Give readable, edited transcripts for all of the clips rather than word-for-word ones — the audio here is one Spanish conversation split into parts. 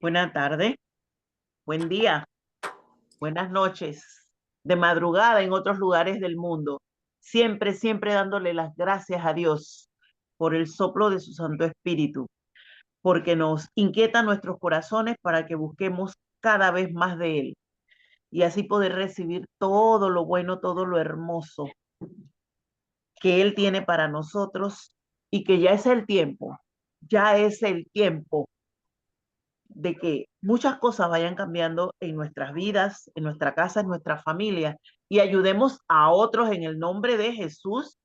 Buenas tardes, buen día, buenas noches, de madrugada en otros lugares del mundo. Siempre, siempre dándole las gracias a Dios por el soplo de su Santo Espíritu, porque nos inquieta nuestros corazones para que busquemos cada vez más de Él y así poder recibir todo lo bueno, todo lo hermoso que Él tiene para nosotros y que ya es el tiempo de que muchas cosas vayan cambiando en nuestras vidas, en nuestra casa, en nuestra familia, y ayudemos a otros en el nombre de Jesús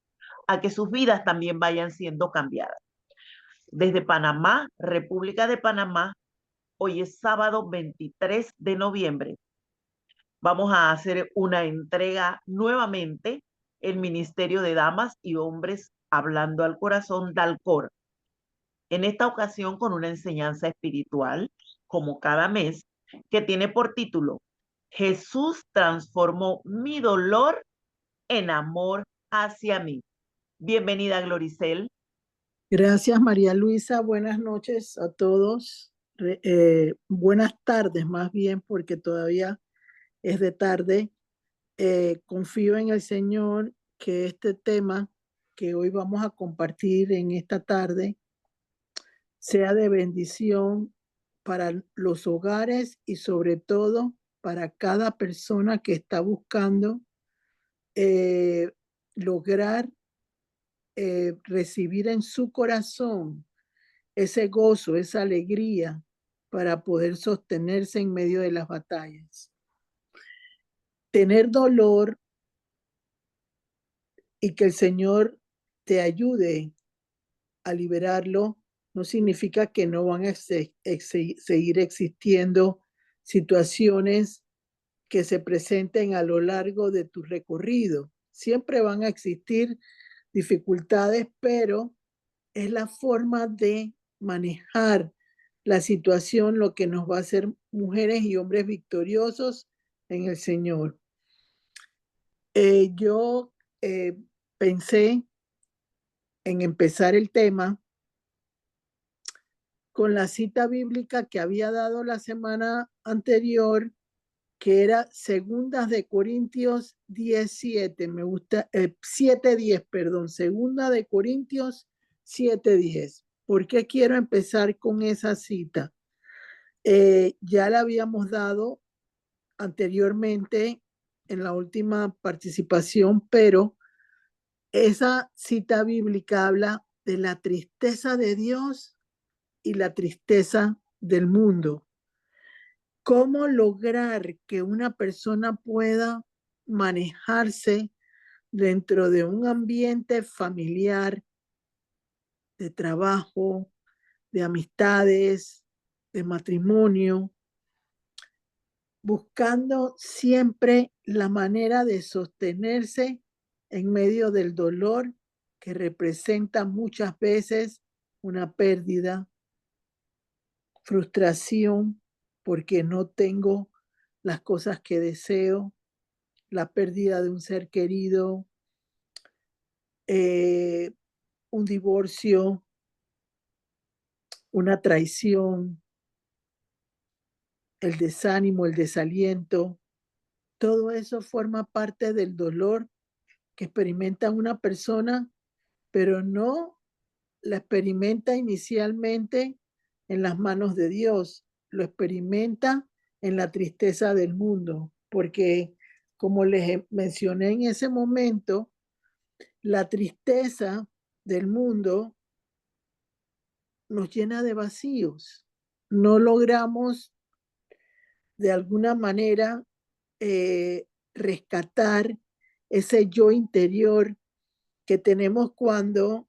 a que sus vidas también vayan siendo cambiadas. Desde Panamá, República de Panamá, hoy es sábado 23 de noviembre. Vamos a hacer una entrega nuevamente, el Ministerio de Damas y Hombres Hablando al Corazón, Dalcor. En esta ocasión con una enseñanza espiritual, como cada mes, que tiene por título, Jesús transformó mi dolor en amor hacia mí. Bienvenida, Gloricel. Gracias, María Luisa. Buenas noches a todos. Buenas tardes, más bien, porque todavía es de tarde. Confío en el Señor que este tema que hoy vamos a compartir en esta tarde sea de bendición para los hogares y sobre todo para cada persona que está buscando eh, lograr recibir en su corazón ese gozo, esa alegría para poder sostenerse en medio de las batallas. Tener dolor y que el Señor te ayude a liberarlo no significa que no van a seguir existiendo situaciones que se presenten a lo largo de tu recorrido. Siempre van a existir dificultades, pero es la forma de manejar la situación lo que nos va a hacer mujeres y hombres victoriosos en el Señor. Yo pensé en empezar el tema con la cita bíblica que había dado la semana anterior, que era Segundas de Corintios 17, me gusta, 7:10, perdón, Segunda de Corintios 7:10. ¿Por qué quiero empezar con esa cita? Ya la habíamos dado anteriormente en la última participación, pero esa cita bíblica habla de la tristeza de Dios y la tristeza del mundo. ¿Cómo lograr que una persona pueda manejarse dentro de un ambiente familiar, de trabajo, de amistades, de matrimonio, buscando siempre la manera de sostenerse en medio del dolor que representa muchas veces una pérdida, frustración porque no tengo las cosas que deseo, la pérdida de un ser querido, eh, un divorcio, una traición, el desánimo, el desaliento. Todo eso forma parte del dolor que experimenta una persona, pero no la experimenta inicialmente en las manos de Dios, lo experimenta en la tristeza del mundo, porque como les mencioné en ese momento, la tristeza del mundo nos llena de vacíos. No logramos de alguna manera rescatar ese yo interior que tenemos cuando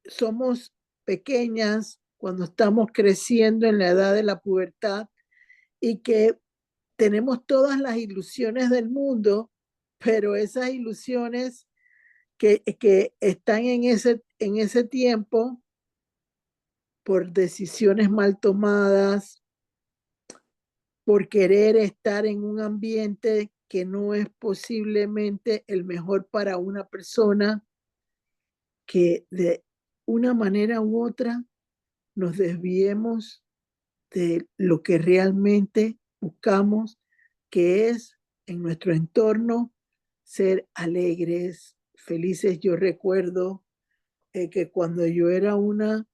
somos pequeñas, cuando estamos creciendo en la edad de la pubertad y que tenemos todas las ilusiones del mundo, pero esas ilusiones que están en ese tiempo por decisiones mal tomadas, por querer estar en un ambiente que no es posiblemente el mejor para una persona, que de una manera u otra nos desviemos de lo que realmente buscamos, que es en nuestro entorno ser alegres, felices. Yo recuerdo que cuando yo era una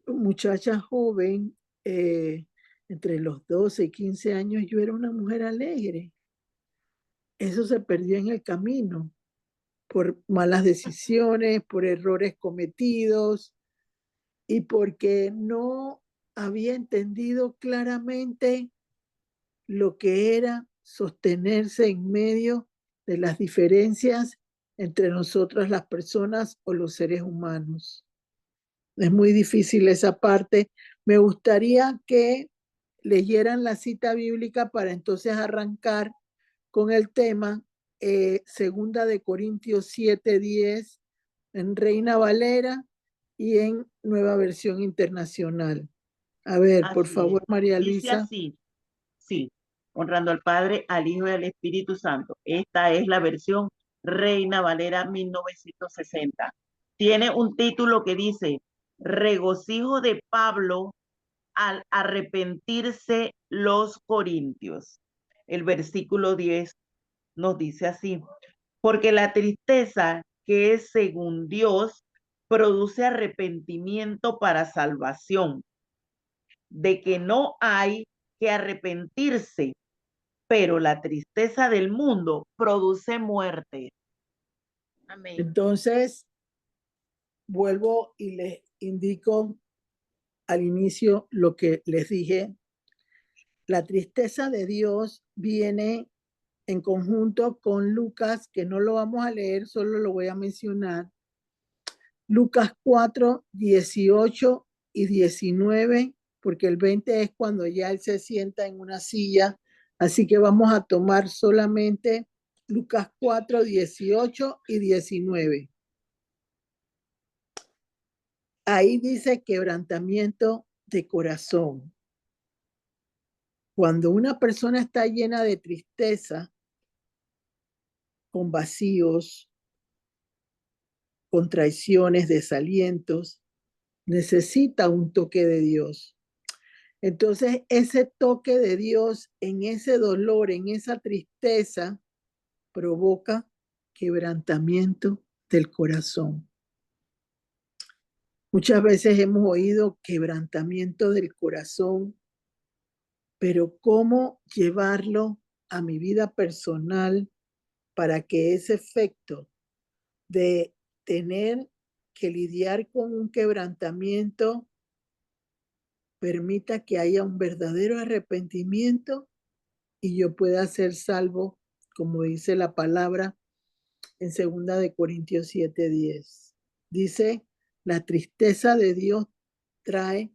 muchacha joven, entre los 12 y 15 años, yo era una mujer alegre. Eso se perdió en el camino por malas decisiones, por errores cometidos y porque no había entendido claramente lo que era sostenerse en medio de las diferencias entre nosotras las personas o los seres humanos. Es muy difícil esa parte. Me gustaría que leyeran la cita bíblica para entonces arrancar con el tema, segunda de Corintios 7:10 en Reina Valera y en Nueva Versión Internacional. A ver, por Así es. favor, María Dice Luisa. así, sí, honrando al Padre, al Hijo y al Espíritu Santo. Esta es la versión Reina Valera 1960. Tiene un título que dice, Regocijo de Pablo al arrepentirse los corintios. El versículo 10 nos dice así, porque la tristeza que es según Dios produce arrepentimiento para salvación, de que no hay que arrepentirse, pero la tristeza del mundo produce muerte. Amén. Entonces, vuelvo y les indico al inicio lo que les dije. La tristeza de Dios viene en conjunto con Lucas, que no lo vamos a leer, solo lo voy a mencionar. Lucas 4, 18 y 19, porque el 20 es cuando ya él se sienta en una silla. Así que vamos a tomar solamente Lucas 4, 18 y 19. Ahí dice quebrantamiento de corazón. Cuando una persona está llena de tristeza, con vacíos, con traiciones, desalientos, necesita un toque de Dios. Entonces, ese toque de Dios en ese dolor, en esa tristeza, provoca quebrantamiento del corazón. Muchas veces hemos oído quebrantamiento del corazón, pero ¿cómo llevarlo a mi vida personal para que ese efecto de tener que lidiar con un quebrantamiento permita que haya un verdadero arrepentimiento y yo pueda ser salvo, como dice la palabra en 2 Corintios 7:10? Dice, la tristeza de Dios trae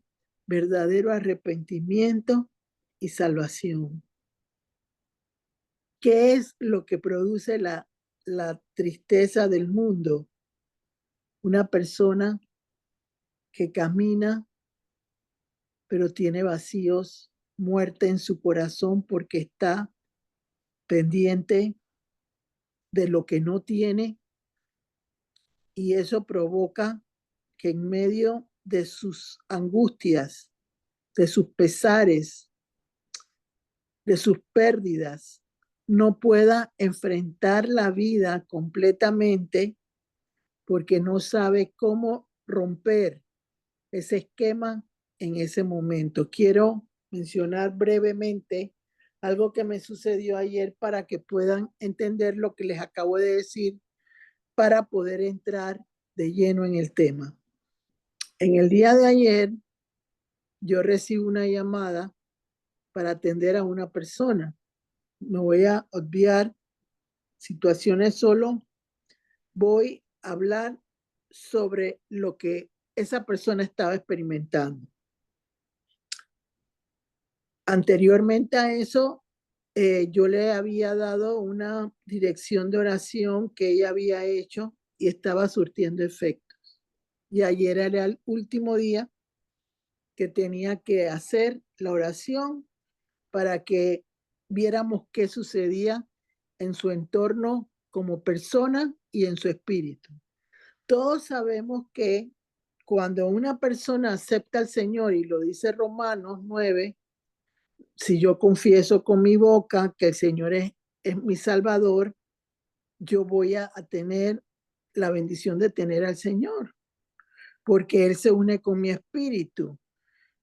verdadero arrepentimiento y salvación. ¿Qué es lo que produce la tristeza del mundo? Una persona que camina pero tiene vacíos, muerte en su corazón porque está pendiente de lo que no tiene, y eso provoca que en medio de sus angustias, de sus pesares, de sus pérdidas, no pueda enfrentar la vida completamente porque no sabe cómo romper ese esquema en ese momento. Quiero mencionar brevemente algo que me sucedió ayer para que puedan entender lo que les acabo de decir para poder entrar de lleno en el tema. En el día de ayer, yo recibo una llamada para atender a una persona. Me voy a obviar situaciones solo. Voy a hablar sobre lo que esa persona estaba experimentando. Anteriormente a eso, yo le había dado una dirección de oración que ella había hecho y estaba surtiendo efectos. Y ayer era el último día que tenía que hacer la oración para que viéramos qué sucedía en su entorno como persona y en su espíritu. Todos sabemos que cuando una persona acepta al Señor, y lo dice Romanos 9, si yo confieso con mi boca que el Señor es mi Salvador, yo voy a tener la bendición de tener al Señor, porque Él se une con mi espíritu.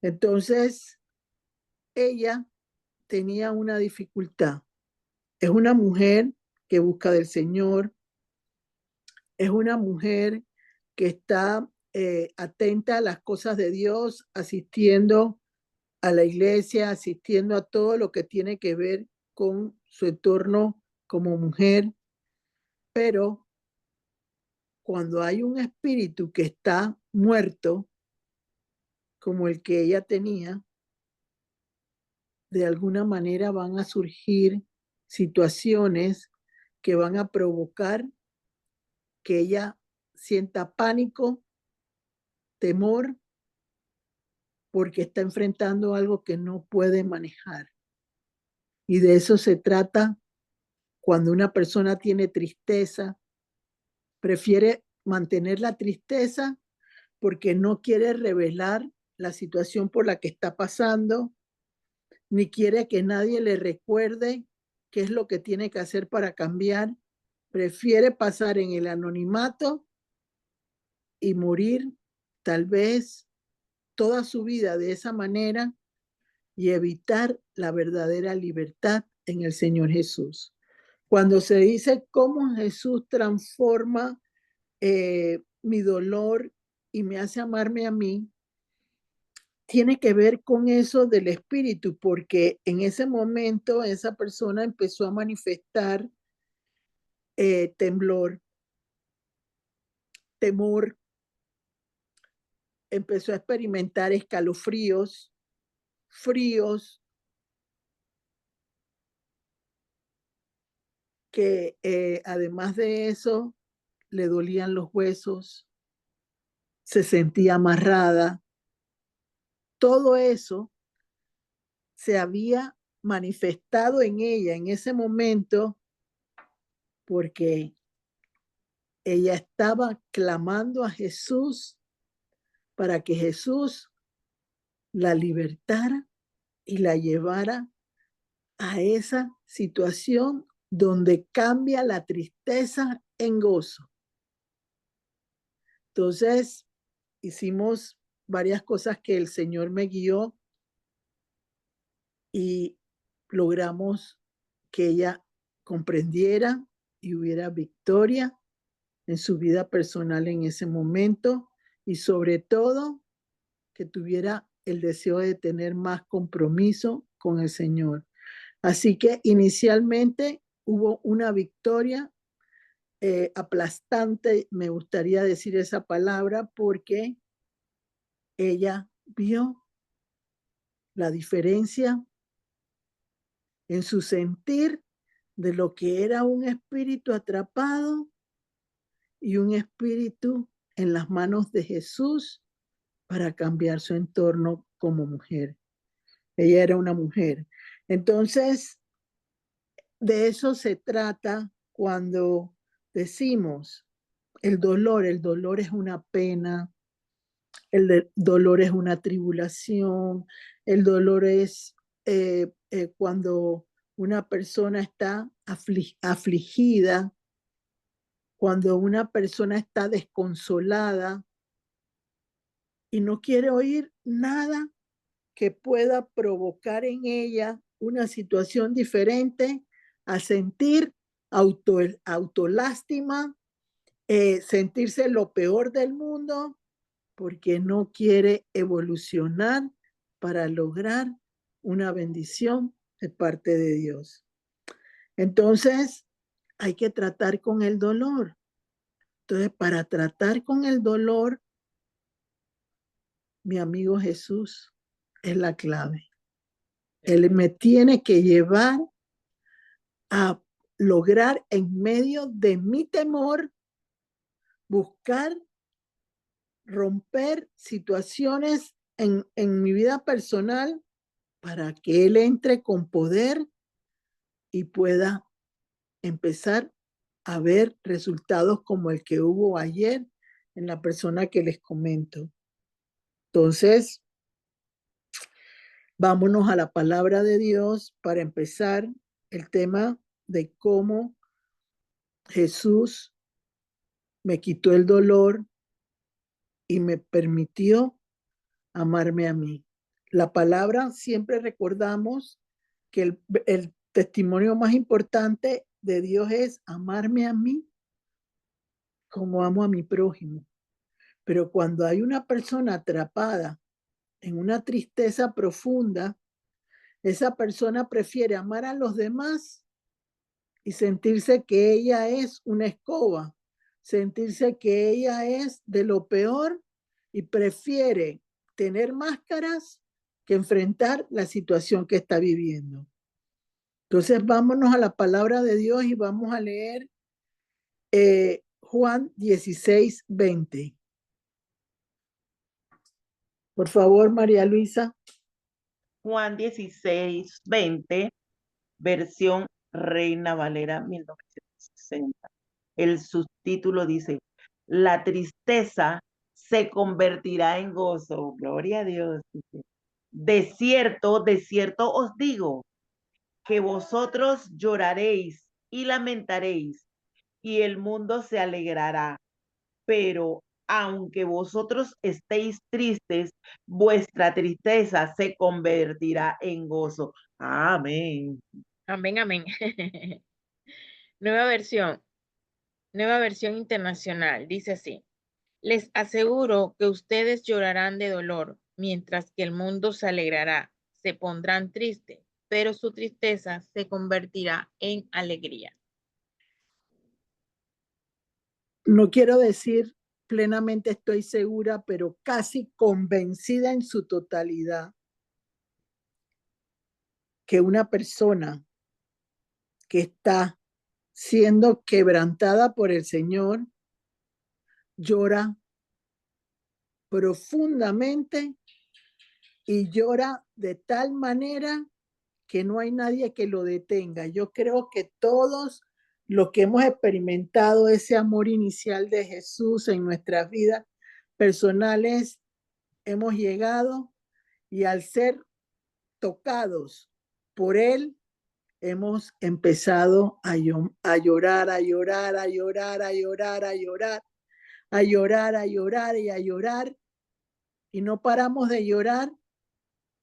Entonces, ella tenía una dificultad. Es una mujer que busca del Señor, es una mujer que está atenta a las cosas de Dios, asistiendo a la iglesia, asistiendo a todo lo que tiene que ver con su entorno como mujer, pero cuando hay un espíritu que está muerto, como el que ella tenía, de alguna manera van a surgir situaciones que van a provocar que ella sienta pánico, temor, porque está enfrentando algo que no puede manejar. Y de eso se trata cuando una persona tiene tristeza, prefiere mantener la tristeza porque no quiere revelar la situación por la que está pasando, ni quiere que nadie le recuerde qué es lo que tiene que hacer para cambiar. Prefiere pasar en el anonimato y morir tal vez toda su vida de esa manera y evitar la verdadera libertad en el Señor Jesús. Cuando se dice cómo Jesús transforma mi dolor y me hace amarme a mí, tiene que ver con eso del espíritu, porque en ese momento esa persona empezó a manifestar temblor, temor, empezó a experimentar escalofríos, fríos, que además de eso le dolían los huesos, se sentía amarrada. Todo eso se había manifestado en ella en ese momento porque ella estaba clamando a Jesús para que Jesús la libertara y la llevara a esa situación donde cambia la tristeza en gozo. Entonces, hicimos varias cosas que el Señor me guió y logramos que ella comprendiera y hubiera victoria en su vida personal en ese momento y sobre todo que tuviera el deseo de tener más compromiso con el Señor. Así que inicialmente hubo una victoria aplastante, me gustaría decir esa palabra, porque ella vio la diferencia en su sentir de lo que era un espíritu atrapado y un espíritu en las manos de Jesús para cambiar su entorno como mujer. Ella era una mujer. Entonces, de eso se trata cuando decimos el dolor es una pena, dolor es una tribulación, el dolor es cuando una persona está afligida, cuando una persona está desconsolada y no quiere oír nada que pueda provocar en ella una situación diferente a sentir autolástima, sentirse lo peor del mundo, porque no quiere evolucionar para lograr una bendición de parte de Dios. Entonces, hay que tratar con el dolor. Entonces, para tratar con el dolor, mi amigo Jesús es la clave. Él me tiene que llevar a lograr en medio de mi temor buscar romper situaciones en mi vida personal para que Él entre con poder y pueda empezar a ver resultados como el que hubo ayer en la persona que les comento. Entonces, vámonos a la palabra de Dios para empezar el tema de cómo Jesús me quitó el dolor y me permitió amarme a mí. La palabra siempre recordamos que el testimonio más importante de Dios es amarme a mí como amo a mi prójimo. Pero cuando hay una persona atrapada en una tristeza profunda, esa persona prefiere amar a los demás y sentirse que ella es una escoba, sentirse que ella es de lo peor y prefiere tener máscaras que enfrentar la situación que está viviendo. Entonces vámonos a la palabra de Dios y vamos a leer Juan 16:20. Por favor, María Luisa. Juan 16:20, versión Reina Valera 1960. El subtítulo dice, la tristeza se convertirá en gozo. Gloria a Dios. De cierto os digo, que vosotros lloraréis y lamentaréis, y el mundo se alegrará. Pero aunque vosotros estéis tristes, vuestra tristeza se convertirá en gozo. Amén. Amén, amén. Nueva versión, nueva versión internacional. Dice así. Les aseguro que ustedes llorarán de dolor, mientras que el mundo se alegrará, se pondrán tristes, pero su tristeza se convertirá en alegría. No quiero decir plenamente estoy segura, pero casi convencida en su totalidad que una persona que está siendo quebrantada por el Señor llora profundamente y llora de tal manera que no hay nadie que lo detenga. Yo creo que todos los que hemos experimentado ese amor inicial de Jesús en nuestras vidas personales, hemos llegado y al ser tocados por Él, hemos empezado a llorar, a llorar, a llorar, a llorar, a llorar, a llorar, a llorar y a llorar. Y no paramos de llorar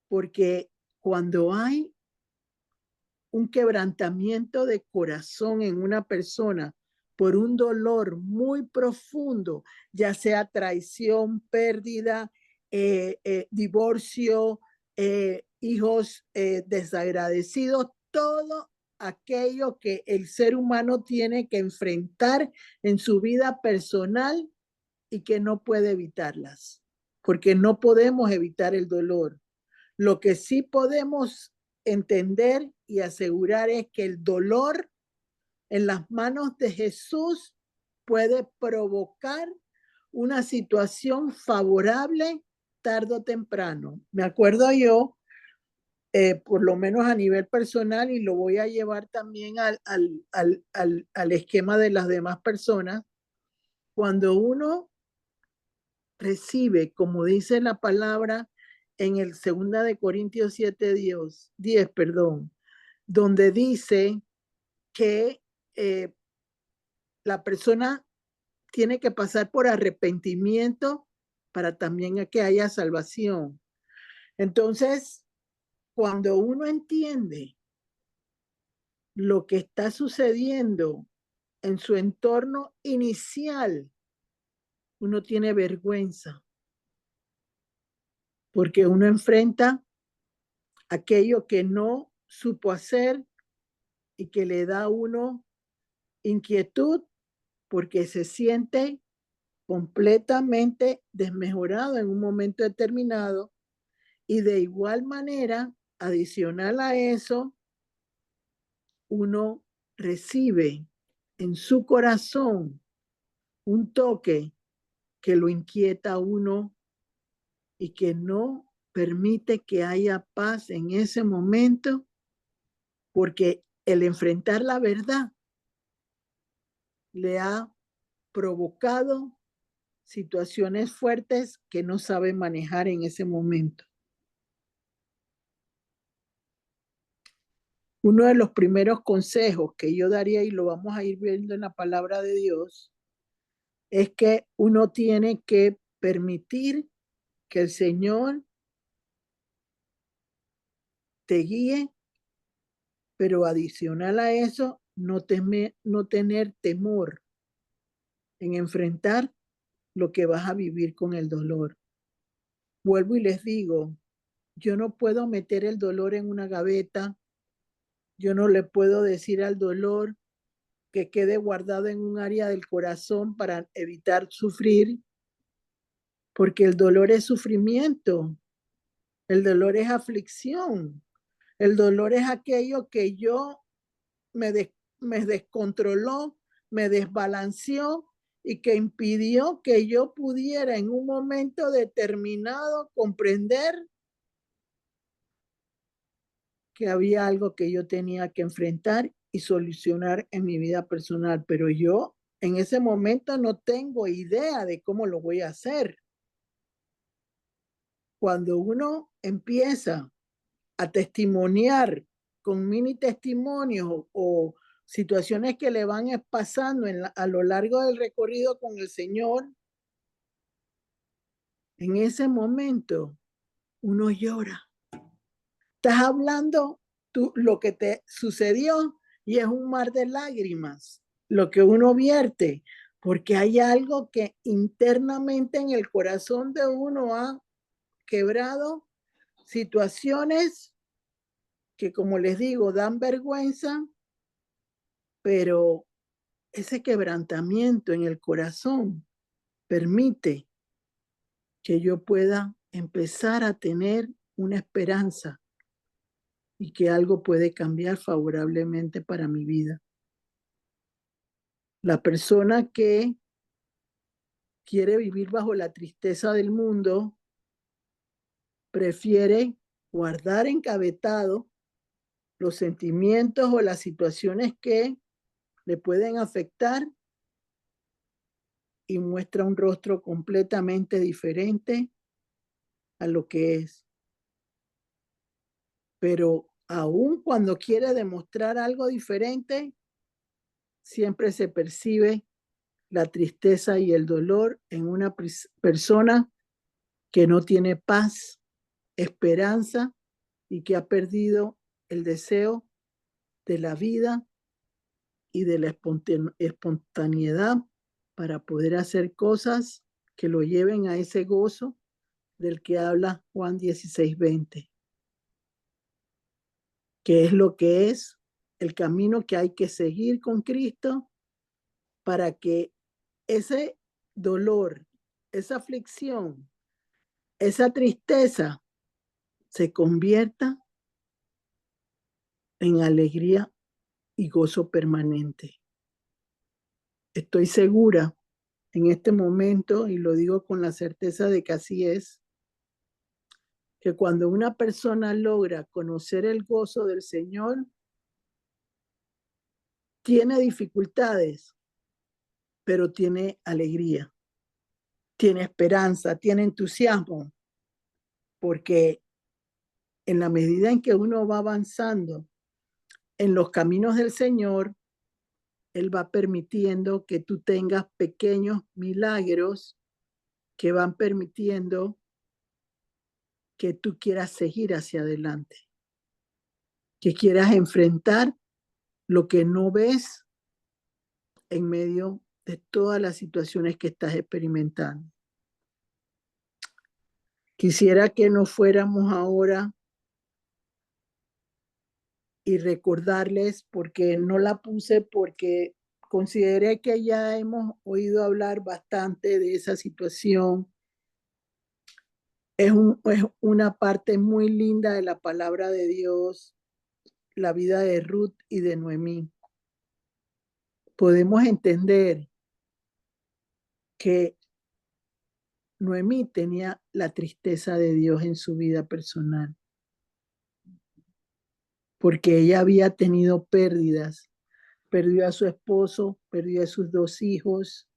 porque cuando hay un quebrantamiento de corazón en una persona por un dolor muy profundo, ya sea traición, pérdida, divorcio, hijos desagradecidos, todo aquello que el ser humano tiene que enfrentar en su vida personal y que no puede evitarlas, porque no podemos evitar el dolor. Lo que sí podemos entender y asegurar es que el dolor en las manos de Jesús puede provocar una situación favorable tarde o temprano. Me acuerdo yo, por lo menos a nivel personal, y lo voy a llevar también al esquema de las demás personas, cuando uno recibe, como dice la palabra en el 2 de Corintios 7:10, donde dice que la persona tiene que pasar por arrepentimiento para también que haya salvación. Entonces, cuando uno entiende lo que está sucediendo en su entorno inicial, uno tiene vergüenza porque uno enfrenta aquello que no supo hacer y que le da a uno inquietud porque se siente completamente desmejorado en un momento determinado y de igual manera, adicional a eso, uno recibe en su corazón un toque que lo inquieta a uno y que no permite que haya paz en ese momento, porque el enfrentar la verdad le ha provocado situaciones fuertes que no sabe manejar en ese momento. Uno de los primeros consejos que yo daría, y lo vamos a ir viendo en la palabra de Dios, es que uno tiene que permitir que el Señor te guíe, pero adicional a eso, no tener temor en enfrentar lo que vas a vivir con el dolor. Vuelvo y les digo, yo no puedo meter el dolor en una gaveta, yo no le puedo decir al dolor que quede guardado en un área del corazón para evitar sufrir, porque el dolor es sufrimiento, el dolor es aflicción, el dolor es aquello que yo me descontroló, me desbalanceó y que impidió que yo pudiera en un momento determinado comprender que había algo que yo tenía que enfrentar y solucionar en mi vida personal, pero yo en ese momento no tengo idea de cómo lo voy a hacer. Cuando uno empieza a testimoniar con mini testimonios o situaciones que le van pasando a lo largo del recorrido con el Señor, en ese momento uno llora. Estás hablando lo que te sucedió y es un mar de lágrimas lo que uno vierte, porque hay algo que internamente en el corazón de uno ha quebrado, situaciones que, como les digo, dan vergüenza, pero ese quebrantamiento en el corazón permite que yo pueda empezar a tener una esperanza y que algo puede cambiar favorablemente para mi vida. La persona que quiere vivir bajo la tristeza del mundo prefiere guardar engavetado los sentimientos o las situaciones que le pueden afectar y muestra un rostro completamente diferente a lo que es. Pero aun cuando quiere demostrar algo diferente, siempre se percibe la tristeza y el dolor en una persona que no tiene paz, esperanza y que ha perdido el deseo de la vida y de la espontaneidad para poder hacer cosas que lo lleven a ese gozo del que habla Juan 16:20, que es lo que es el camino que hay que seguir con Cristo para que ese dolor, esa aflicción, esa tristeza se convierta en alegría y gozo permanente. Estoy segura en este momento, y lo digo con la certeza de que así es, que cuando una persona logra conocer el gozo del Señor, tiene dificultades, pero tiene alegría, tiene esperanza, tiene entusiasmo, porque en la medida en que uno va avanzando en los caminos del Señor, Él va permitiendo que tú tengas pequeños milagros que van permitiendo que tú quieras seguir hacia adelante, que quieras enfrentar lo que no ves en medio de todas las situaciones que estás experimentando. Quisiera que nos fuéramos ahora y recordarles, porque no la puse, porque consideré que ya hemos oído hablar bastante de esa situación. Es una parte muy linda de la palabra de Dios, la vida de Ruth y de Noemí. Podemos entender que Noemí tenía la tristeza de Dios en su vida personal, porque ella había tenido pérdidas. Perdió a su esposo, perdió a sus 2 hijos,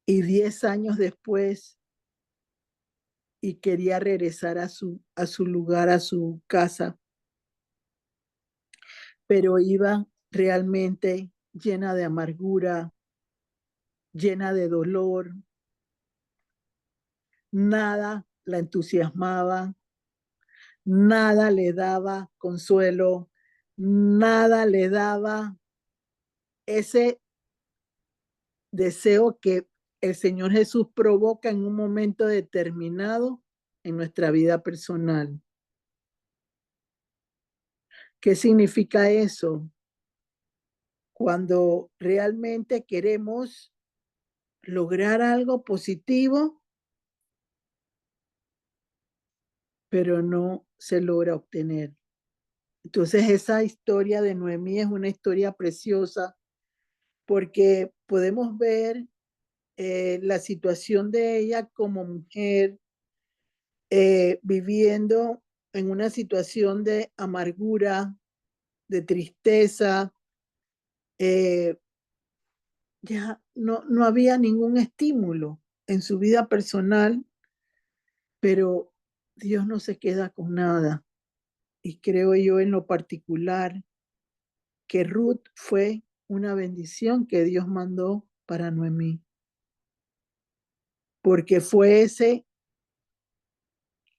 y 10 años después, y quería regresar a su lugar, a su casa, pero iba realmente llena de amargura, llena de dolor. Nada la entusiasmaba, nada le daba consuelo, nada le daba ese deseo que el Señor Jesús provoca en un momento determinado en nuestra vida personal. ¿Qué significa eso? Cuando realmente queremos lograr algo positivo, pero no se logra obtener. Entonces esa historia de Noemí es una historia preciosa porque podemos ver la situación de ella como mujer viviendo en una situación de amargura, de tristeza. Ya no había ningún estímulo en su vida personal, pero Dios no se queda con nada. Y creo yo en lo particular que Ruth fue una bendición que Dios mandó para Noemí, porque fue ese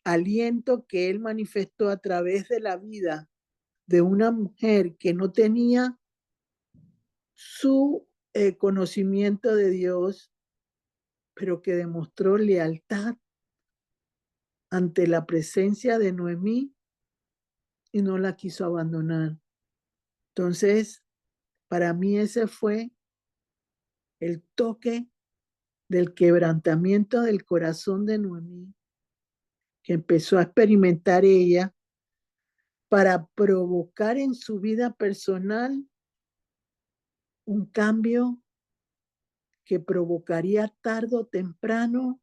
aliento que él manifestó a través de la vida de una mujer que no tenía su conocimiento de Dios, pero que demostró lealtad ante la presencia de Noemí y no la quiso abandonar. Entonces, para mí ese fue el toque del quebrantamiento del corazón de Noemí, que empezó a experimentar ella para provocar en su vida personal un cambio que provocaría tarde o temprano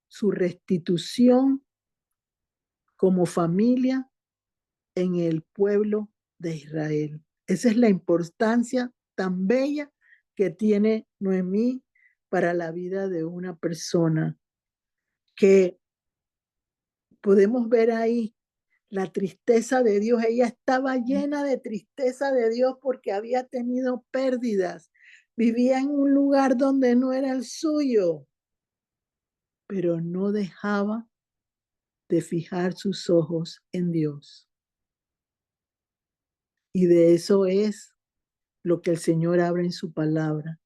su restitución como familia en el pueblo de Israel. Esa es la importancia tan bella que tiene Noemí para la vida de una persona, que podemos ver ahí la tristeza de Dios. Ella estaba llena de tristeza de Dios porque había tenido pérdidas. Vivía en un lugar donde no era el suyo, pero no dejaba de fijar sus ojos en Dios. Y de eso es lo que el Señor habla en su palabra.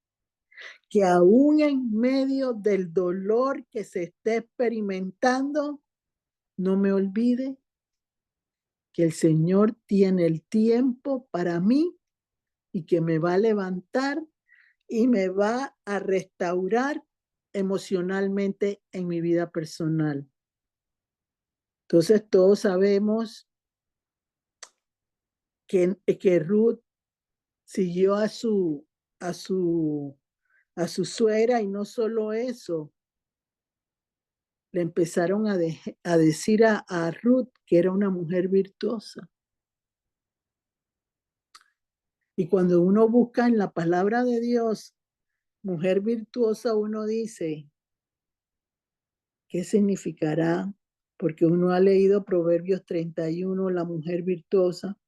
Que aún en medio del dolor que se esté experimentando, no me olvide que el Señor tiene el tiempo para mí y que me va a levantar y me va a restaurar emocionalmente en mi vida personal. Entonces todos sabemos que Ruth siguió a su suegra, y no solo eso, le empezaron a decir a Ruth que era una mujer virtuosa. Y cuando uno busca en la palabra de Dios mujer virtuosa, uno dice, ¿qué significará? Porque uno ha leído Proverbios 31, la mujer virtuosa.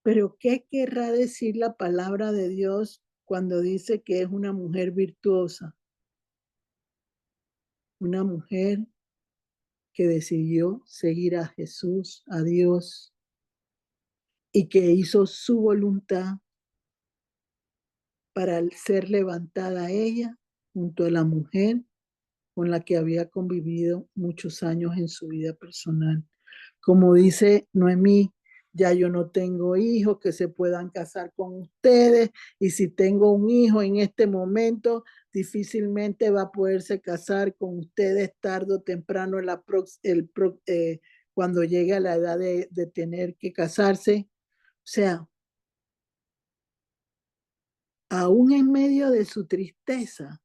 Pero ¿qué querrá decir la palabra de Dios cuando dice que es una mujer virtuosa? Una mujer que decidió seguir a Jesús, a Dios, y que hizo su voluntad para ser levantada ella junto a la mujer con la que había convivido muchos años en su vida personal. Como dice Noemí, ya yo no tengo hijos que se puedan casar con ustedes, y si tengo un hijo en este momento, difícilmente va a poderse casar con ustedes tarde o temprano cuando llegue a la edad de tener que casarse. O sea, aún en medio de su tristeza,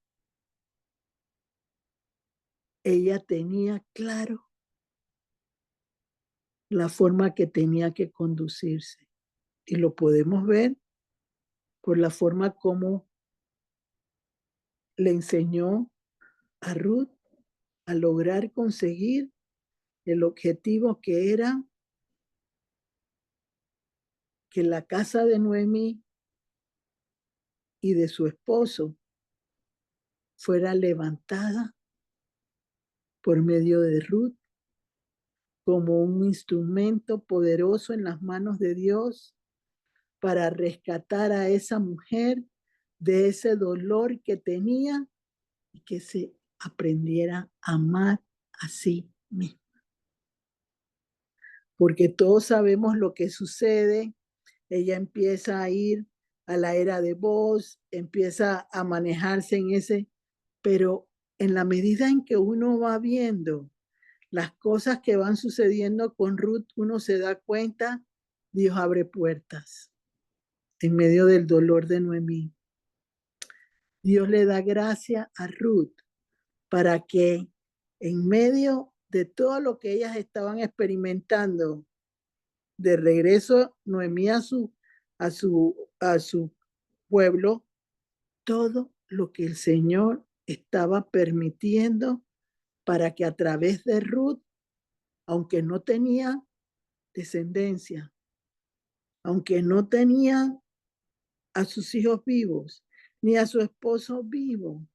ella tenía claro la forma que tenía que conducirse. Y lo podemos ver por la forma como le enseñó a Ruth a lograr conseguir el objetivo que era que la casa de Noemí y de su esposo fuera levantada por medio de Ruth como un instrumento poderoso en las manos de Dios para rescatar a esa mujer de ese dolor que tenía y que se aprendiera a amar a sí misma. Porque todos sabemos lo que sucede. Ella empieza a ir a la era de Boaz, empieza a manejarse en ese, pero en la medida en que uno va viendo las cosas que van sucediendo con Ruth, uno se da cuenta, Dios abre puertas en medio del dolor de Noemí. Dios le da gracia a Ruth para que en medio de todo lo que ellas estaban experimentando, de regreso Noemí a su pueblo, todo lo que el Señor estaba permitiendo para que a través de Ruth, aunque no tenía descendencia, aunque no tenía a sus hijos vivos, ni a su esposo vivo,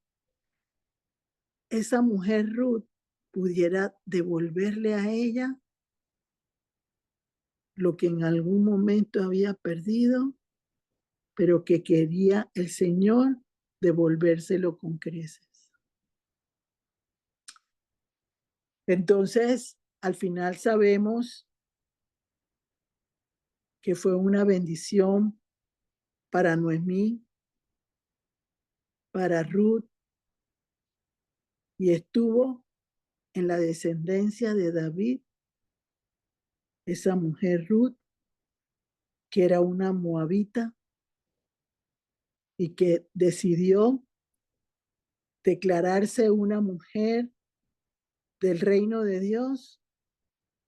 esa mujer Ruth pudiera devolverle a ella lo que en algún momento había perdido, pero que quería el Señor devolvérselo con creces. Entonces, al final sabemos que fue una bendición para Noemí, para Ruth, y estuvo en la descendencia de David, esa mujer Ruth, que era una moabita y que decidió declararse una mujer del reino de Dios,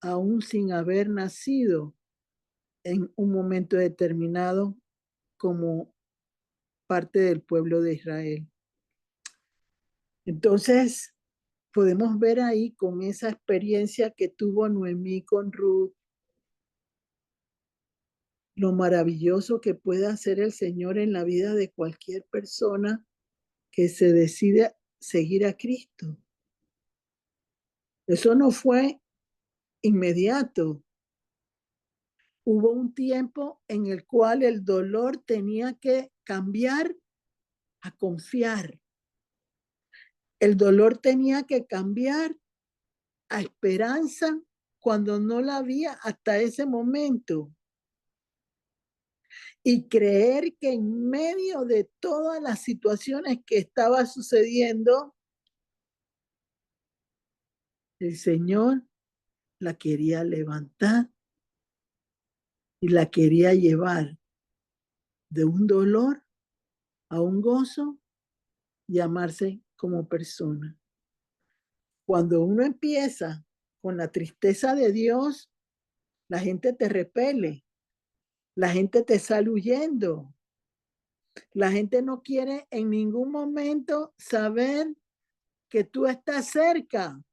aún sin haber nacido en un momento determinado como parte del pueblo de Israel. Entonces, podemos ver ahí con esa experiencia que tuvo Noemí con Ruth, lo maravilloso que puede hacer el Señor en la vida de cualquier persona que se decide seguir a Cristo. Eso no fue inmediato. Hubo un tiempo en el cual el dolor tenía que cambiar a confiar. El dolor tenía que cambiar a esperanza cuando no la había hasta ese momento. Y creer que en medio de todas las situaciones que estaba sucediendo, el Señor la quería levantar y la quería llevar de un dolor a un gozo y amarse como persona. Cuando uno empieza con la tristeza de Dios, la gente te repele, la gente te sale huyendo, la gente no quiere en ningún momento saber que tú estás cerca.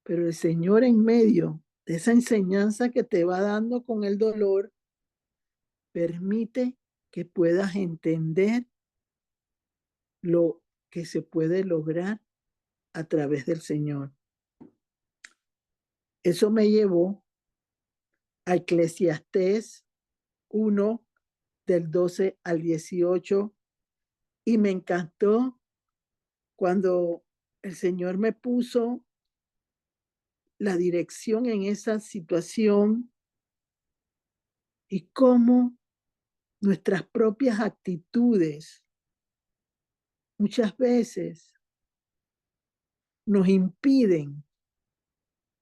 Pero el Señor en medio de esa enseñanza que te va dando con el dolor, permite que puedas entender lo que se puede lograr a través del Señor. Eso me llevó a Eclesiastés 1, del 12 al 18, y me encantó cuando el Señor me puso la dirección en esa situación y cómo nuestras propias actitudes muchas veces nos impiden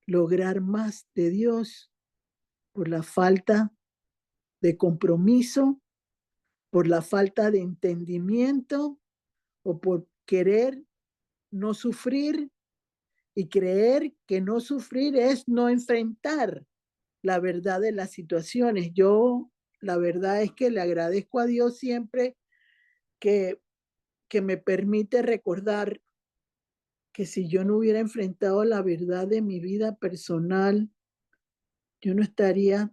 lograr más de Dios por la falta de compromiso, por la falta de entendimiento o por querer no sufrir y creer que no sufrir es no enfrentar la verdad de las situaciones. Yo, la verdad es que le agradezco a Dios siempre que que me permite recordar que si yo no hubiera enfrentado la verdad de mi vida personal, yo no estaría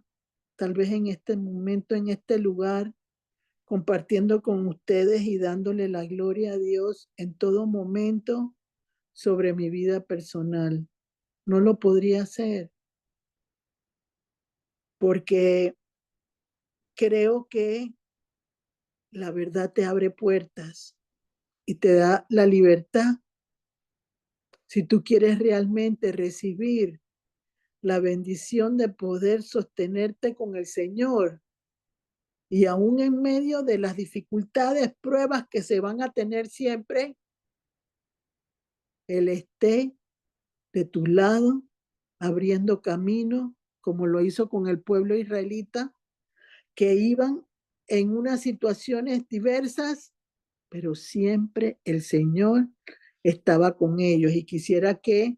tal vez en este momento, en este lugar, compartiendo con ustedes y dándole la gloria a Dios en todo momento sobre mi vida personal. No lo podría hacer porque creo que la verdad te abre puertas y te da la libertad. Si tú quieres realmente recibir la bendición de poder sostenerte con el Señor y aún en medio de las dificultades, pruebas que se van a tener siempre, Él esté de tu lado, abriendo camino, como lo hizo con el pueblo israelita, que iban en unas situaciones diversas, pero siempre el Señor estaba con ellos. Y quisiera que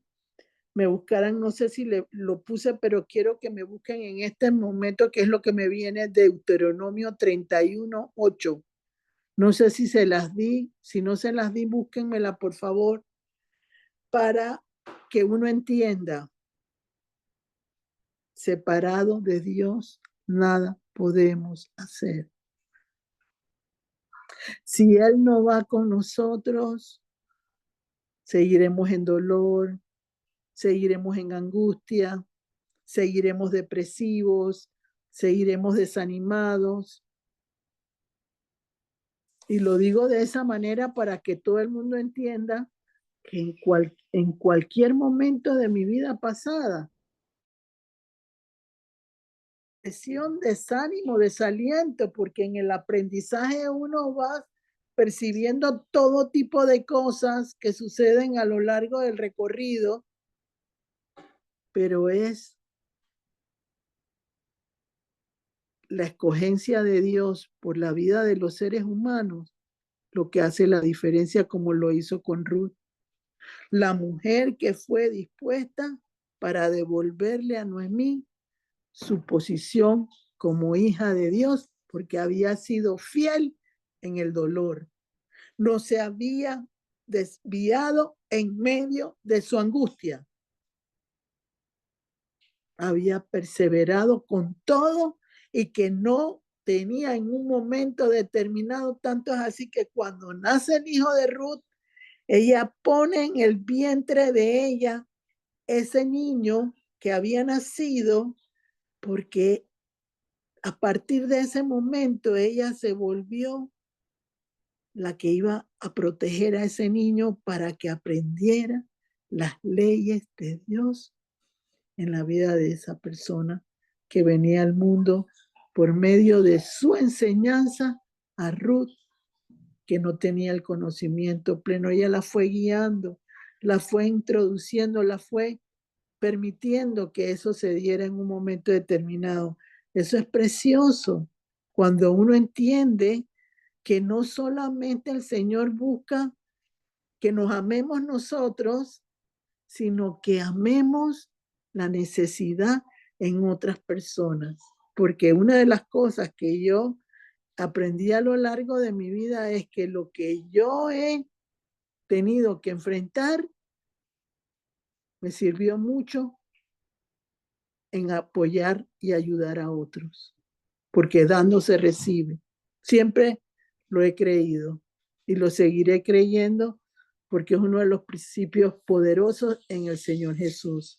me buscaran, no sé si lo puse, pero quiero que me busquen en este momento, que es lo que me viene de Deuteronomio 31:8. No sé si se las di, si no se las di, búsquenmela por favor, para que uno entienda. Separado de Dios, nada podemos hacer. Si Él no va con nosotros, seguiremos en dolor, seguiremos en angustia, seguiremos depresivos, seguiremos desanimados. Y lo digo de esa manera para que todo el mundo entienda que en cualquier momento de mi vida pasada, desánimo, desaliento, porque en el aprendizaje uno va percibiendo todo tipo de cosas que suceden a lo largo del recorrido, pero es la escogencia de Dios por la vida de los seres humanos lo que hace la diferencia, como lo hizo con Ruth. La mujer que fue dispuesta para devolverle a Noemí su posición como hija de Dios, porque había sido fiel en el dolor. No se había desviado en medio de su angustia. Había perseverado con todo y que no tenía en un momento determinado. Tanto es así que cuando nace el hijo de Ruth, ella pone en el vientre de ella ese niño que había nacido, porque a partir de ese momento ella se volvió la que iba a proteger a ese niño para que aprendiera las leyes de Dios en la vida de esa persona que venía al mundo por medio de su enseñanza a Ruth, que no tenía el conocimiento pleno. Ella la fue guiando, la fue introduciendo, la fue permitiendo que eso se diera en un momento determinado. Eso es precioso cuando uno entiende que no solamente el Señor busca que nos amemos nosotros, sino que amemos la necesidad en otras personas. Porque una de las cosas que yo aprendí a lo largo de mi vida es que lo que yo he tenido que enfrentar me sirvió mucho en apoyar y ayudar a otros, porque dando se recibe. Siempre lo he creído y lo seguiré creyendo porque es uno de los principios poderosos en el Señor Jesús.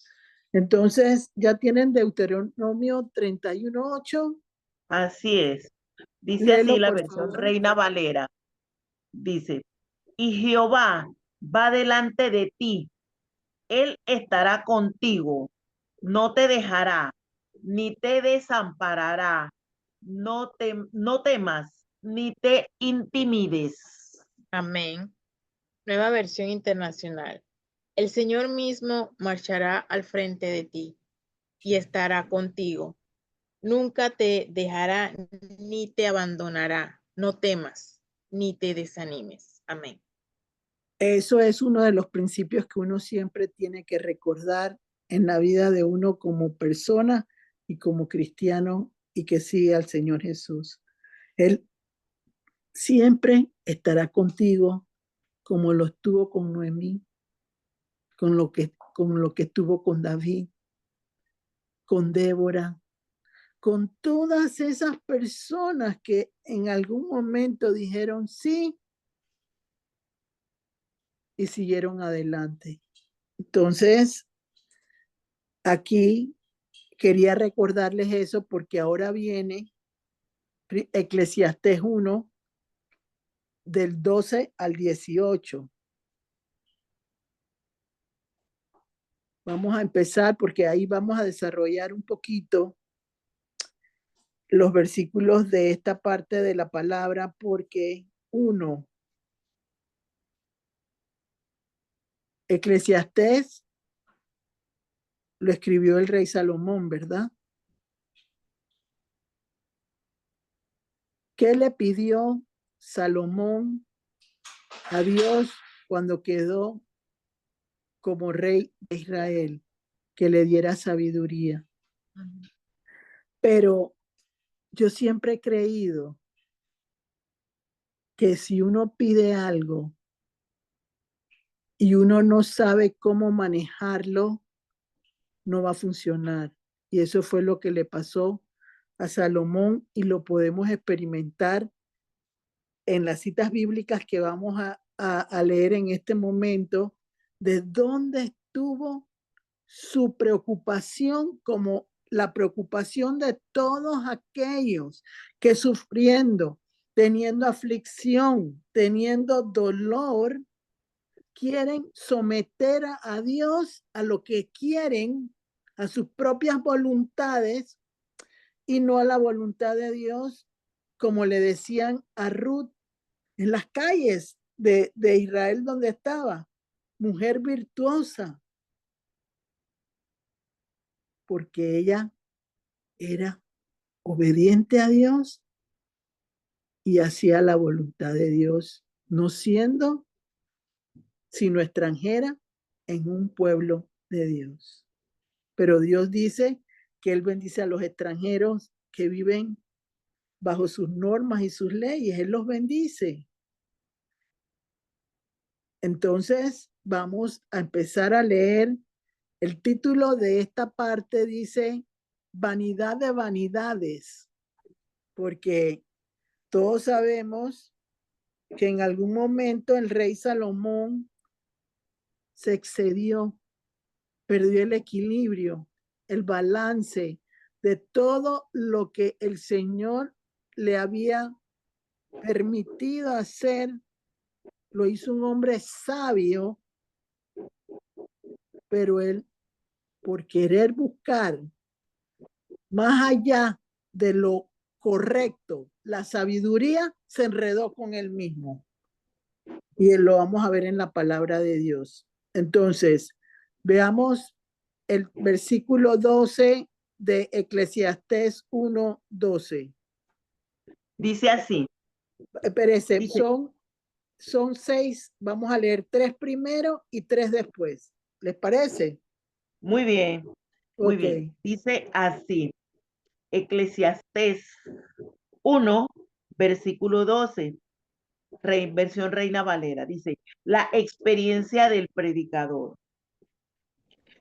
Entonces, ¿ya tienen Deuteronomio 31:8? Así es. Dice así Léelo, la por versión favor. Reina Valera. Dice, y Jehová va delante de ti, Él estará contigo, no te dejará, ni te desamparará, no temas, ni te intimides. Amén. Nueva versión internacional. El Señor mismo marchará al frente de ti y estará contigo. Nunca te dejará ni te abandonará. No temas ni te desanimes. Amén. Eso es uno de los principios que uno siempre tiene que recordar en la vida de uno como persona y como cristiano y que sigue al Señor Jesús. Él siempre estará contigo, como lo estuvo con Noemí, con lo que estuvo con David, con Débora, con todas esas personas que en algún momento dijeron sí y siguieron adelante. Entonces, aquí quería recordarles eso porque ahora viene Eclesiastés 1 del 12 al 18. Vamos a empezar porque ahí vamos a desarrollar un poquito los versículos de esta parte de la palabra porque uno, Eclesiastés lo escribió el rey Salomón, ¿verdad? ¿Qué le pidió Salomón a Dios cuando quedó como rey de Israel? Que le diera sabiduría. Pero yo siempre he creído que si uno pide algo y uno no sabe cómo manejarlo, no va a funcionar. Y eso fue lo que le pasó a Salomón y lo podemos experimentar en las citas bíblicas que vamos a leer en este momento, de dónde estuvo su preocupación como la preocupación de todos aquellos que sufriendo, teniendo aflicción, teniendo dolor, quieren someter a Dios a lo que quieren, a sus propias voluntades y no a la voluntad de Dios, como le decían a Ruth en las calles de Israel donde estaba, mujer virtuosa, porque ella era obediente a Dios y hacía la voluntad de Dios, no siendo sino extranjera en un pueblo de Dios. Pero Dios dice que Él bendice a los extranjeros que viven bajo sus normas y sus leyes. Él los bendice. Entonces, vamos a empezar a leer. El título de esta parte dice vanidad de vanidades, porque todos sabemos que en algún momento el rey Salomón se excedió, perdió el equilibrio, el balance de todo lo que el Señor le había permitido hacer. Lo hizo un hombre sabio, pero él, por querer buscar más allá de lo correcto, la sabiduría, se enredó con él mismo. Y lo vamos a ver en la palabra de Dios. Entonces, veamos el versículo 12 de Eclesiastés 1:12. Dice así. Espérese, Dice, son 6. Vamos a leer 3 primero y 3 después. ¿Les parece? muy bien, muy Ok. bien. Dice así, Eclesiastés 1, versículo 12, versión Reina Valera. Dice, la experiencia del predicador.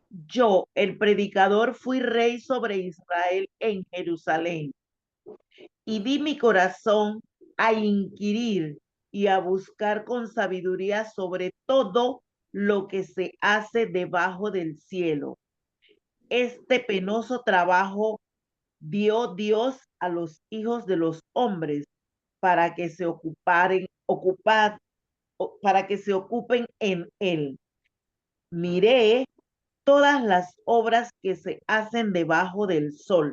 Yo, el predicador, fui rey sobre Israel en Jerusalén y di mi corazón a inquirir y a buscar con sabiduría sobre todo lo que se hace debajo del cielo. Este penoso trabajo dio Dios a los hijos de los hombres para que se para que se ocupen en él. Miré todas las obras que se hacen debajo del sol,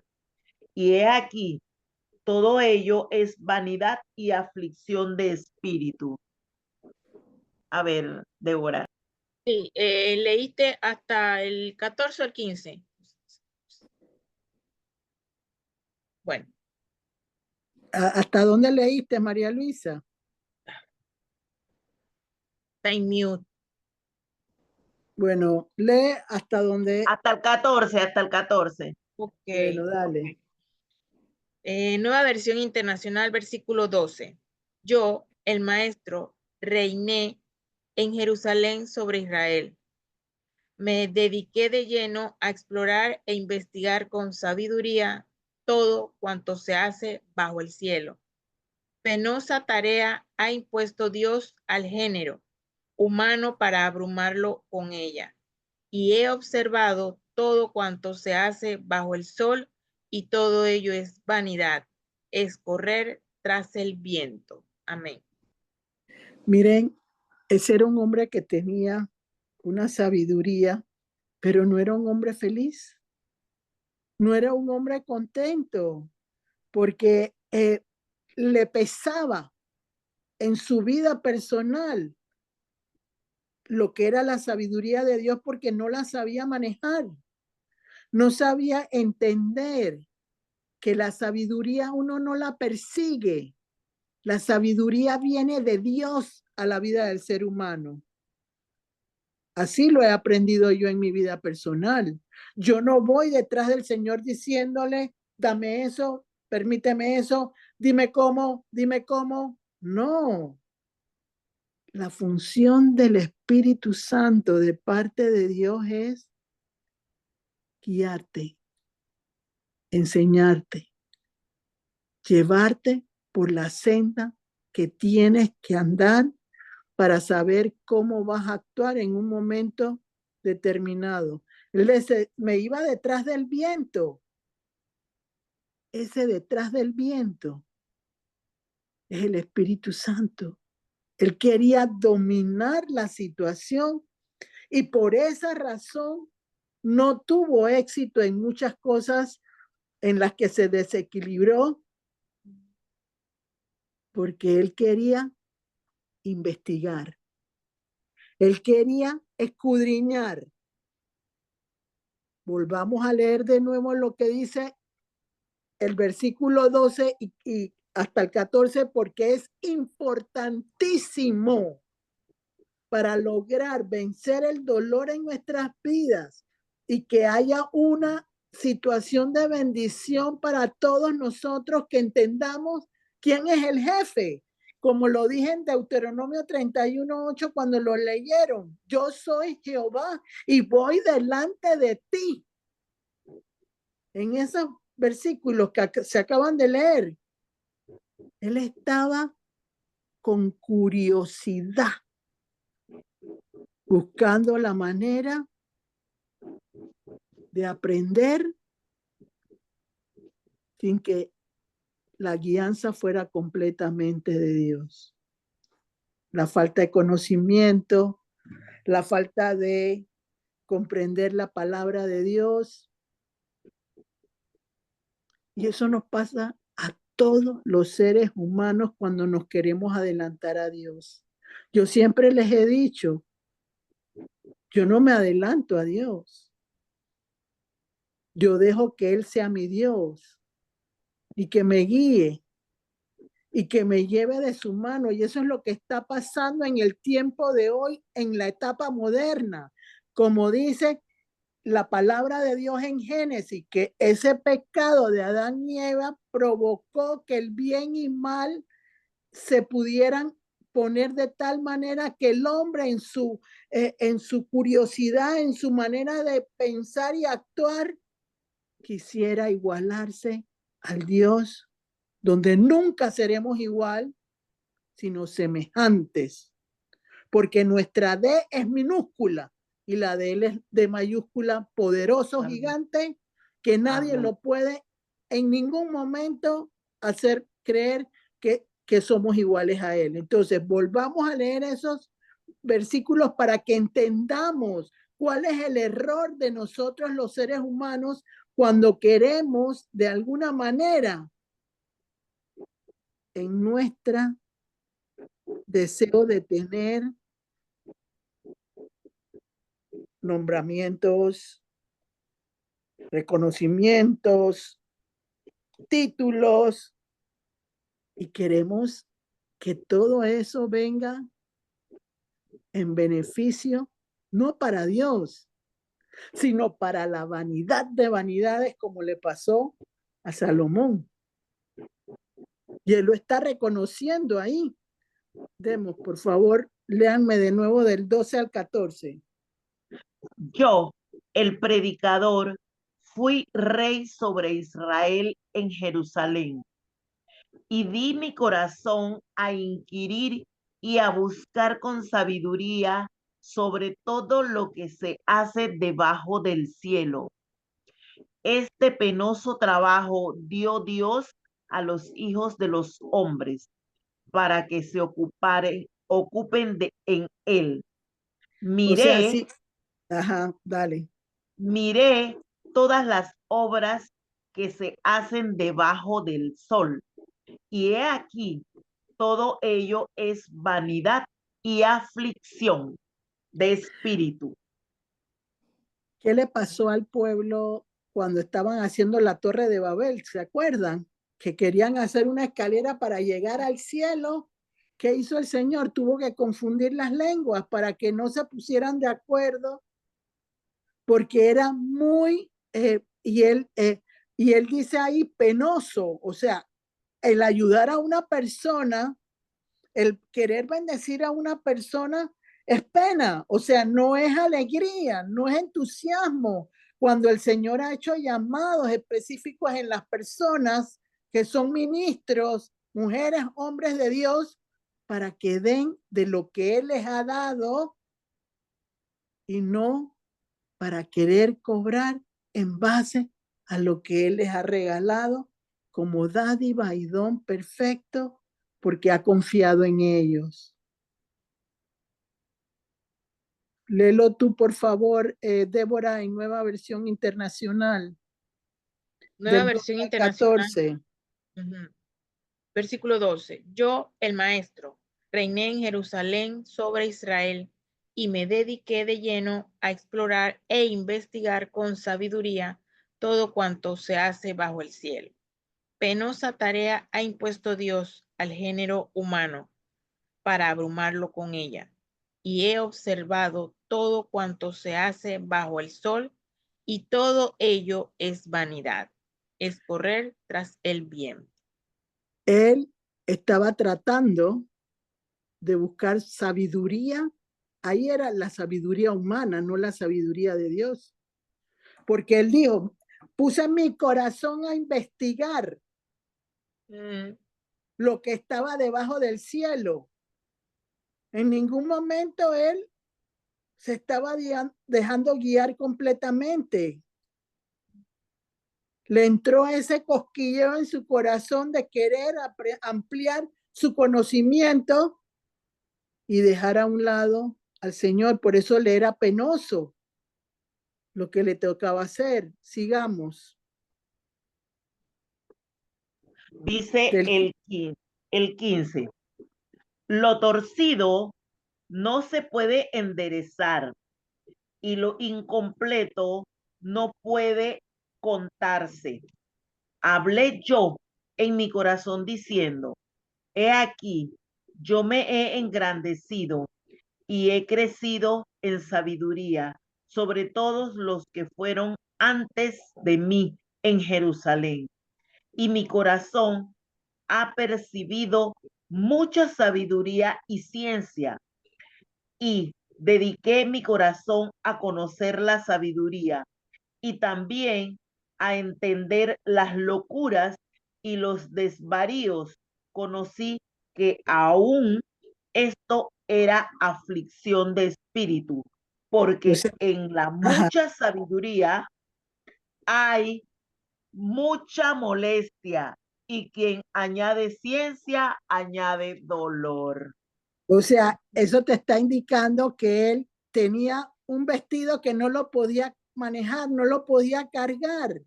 y he aquí, todo ello es vanidad y aflicción de espíritu. A ver, Débora. Sí, leíste hasta el 14 o el 15. Bueno, ¿Hasta dónde leíste, María Luisa? está en mute. Bueno, lee hasta donde. Hasta el 14, hasta el 14. Ok. Bueno, dale. Nueva versión internacional, versículo 12. Yo, el maestro, reiné en Jerusalén sobre Israel. Me dediqué de lleno a explorar e investigar con sabiduría todo cuanto se hace bajo el cielo. Penosa tarea ha impuesto Dios al género humano para abrumarlo con ella. Y he observado todo cuanto se hace bajo el sol, y todo ello es vanidad, es correr tras el viento. Amén. Miren, ese era un hombre que tenía una sabiduría, pero no era un hombre feliz, no era un hombre contento, porque le pesaba en su vida personal lo que era la sabiduría de Dios, porque no la sabía manejar, no sabía entender que la sabiduría uno no la persigue, la sabiduría viene de Dios a la vida del ser humano. Así lo he aprendido yo en mi vida personal. Yo no voy detrás del Señor diciéndole, dame eso, permíteme eso, dime cómo, dime cómo. No. La función del Espíritu Santo de parte de Dios es guiarte, enseñarte, llevarte por la senda que tienes que andar para saber cómo vas a actuar en un momento determinado. Él dice, me iba detrás del viento. Ese detrás del viento es el Espíritu Santo. Él quería dominar la situación y por esa razón no tuvo éxito en muchas cosas en las que se desequilibró, porque él quería investigar. Él quería escudriñar. Volvamos a leer de nuevo lo que dice el versículo 12 y hasta el 14, porque es importantísimo para lograr vencer el dolor en nuestras vidas y que haya una situación de bendición para todos nosotros, que entendamos quién es el jefe. Como lo dije en Deuteronomio 31:8 cuando lo leyeron, yo soy Jehová y voy delante de ti. En esos versículos que se acaban de leer, él estaba con curiosidad buscando la manera de aprender sin que la guianza fuera completamente de Dios. La falta de conocimiento, la falta de comprender la palabra de Dios. Y eso nos pasa a todos los seres humanos cuando nos queremos adelantar a Dios. Yo siempre les he dicho, yo no me adelanto a Dios. Yo dejo que Él sea mi Dios y que me guíe y que me lleve de su mano. Y eso es lo que está pasando en el tiempo de hoy, en la etapa moderna. Como dice la palabra de Dios en Génesis, que ese pecado de Adán y Eva provocó que el bien y mal se pudieran poner de tal manera que el hombre en su curiosidad, en su manera de pensar y actuar, quisiera igualarse al Dios, donde nunca seremos igual, sino semejantes, porque nuestra D es minúscula y la de él es de mayúscula, poderoso, gigante, que nadie lo puede en ningún momento hacer creer que somos iguales a él. Entonces, volvamos a leer esos versículos para que entendamos cuál es el error de nosotros los seres humanos cuando queremos de alguna manera en nuestra deseo de tener nombramientos, reconocimientos, títulos, y queremos que todo eso venga en beneficio, no para Dios, sino para la vanidad de vanidades, como le pasó a Salomón. Y él lo está reconociendo ahí. Demos, por favor, Léanme de nuevo del 12 al 14. Yo, el predicador, fui rey sobre Israel en Jerusalén y di mi corazón a inquirir y a buscar con sabiduría sobre todo lo que se hace debajo del cielo. Este penoso trabajo dio Dios a los hijos de los hombres para que se ocupen en él. O sea, Miré, sí, ajá, dale. miré todas las obras que se hacen debajo del sol. Y he aquí, todo ello es vanidad y aflicción de espíritu. ¿Qué le pasó al pueblo cuando estaban haciendo la Torre de Babel? ¿Se acuerdan? Que querían hacer una escalera para llegar al cielo. ¿Qué hizo el Señor? Tuvo que confundir las lenguas para que no se pusieran de acuerdo, porque era muy, y él dice ahí penoso, o sea, el ayudar a una persona, el querer bendecir a una persona es pena, o sea, no es alegría, no es entusiasmo. Cuando el Señor ha hecho llamados específicos en las personas que son ministros, mujeres, hombres de Dios, para que den de lo que Él les ha dado y no para querer cobrar en base a lo que Él les ha regalado como dádiva y don perfecto porque ha confiado en ellos. Léelo tú, por favor, Débora, en Nueva Versión Internacional. Nueva Del 12 versión al internacional. 14. Versículo 12. Yo, el maestro, reiné en Jerusalén sobre Israel y me dediqué de lleno a explorar e investigar con sabiduría todo cuanto se hace bajo el cielo. Penosa tarea ha impuesto Dios al género humano para abrumarlo con ella. Y he observado todo cuanto se hace bajo el sol, y todo ello es vanidad, es correr tras el bien. Él estaba tratando de buscar sabiduría. Ahí era la sabiduría humana, no la sabiduría de Dios. Porque él dijo, puse mi corazón a investigar lo que estaba debajo del cielo. En ningún momento él se estaba dejando guiar completamente. Le entró ese cosquilleo en su corazón de querer ampliar su conocimiento y dejar a un lado al Señor. Por eso le era penoso lo que le tocaba hacer. Sigamos. Dice el 15. Lo torcido no se puede enderezar y lo incompleto no puede contarse. Hablé yo en mi corazón diciendo, he aquí, yo me he engrandecido y he crecido en sabiduría sobre todos los que fueron antes de mí en Jerusalén. Y mi corazón ha percibido mucha sabiduría y ciencia, y dediqué mi corazón a conocer la sabiduría y también a entender las locuras y los desvaríos. Conocí que aún esto era aflicción de espíritu, O porque sea, en la ajá. mucha sabiduría hay mucha molestia, y quien añade ciencia añade dolor. O sea, eso te está indicando que él tenía un vestido que no lo podía manejar, no lo podía cargar.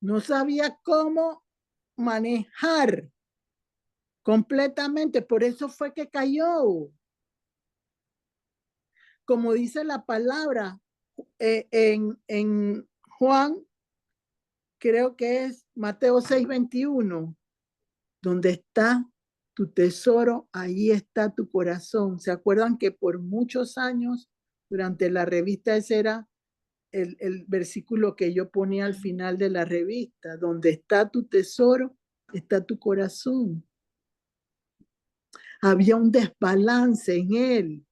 No sabía cómo manejar completamente. Por eso fue que cayó. Como dice la palabra en Juan, creo que es Mateo 6:21, donde está tu tesoro, ahí está tu corazón. ¿Se acuerdan que por muchos años, durante la revista, ese era el versículo que yo ponía al final de la revista? Donde está tu tesoro, está tu corazón. Había un desbalance en él.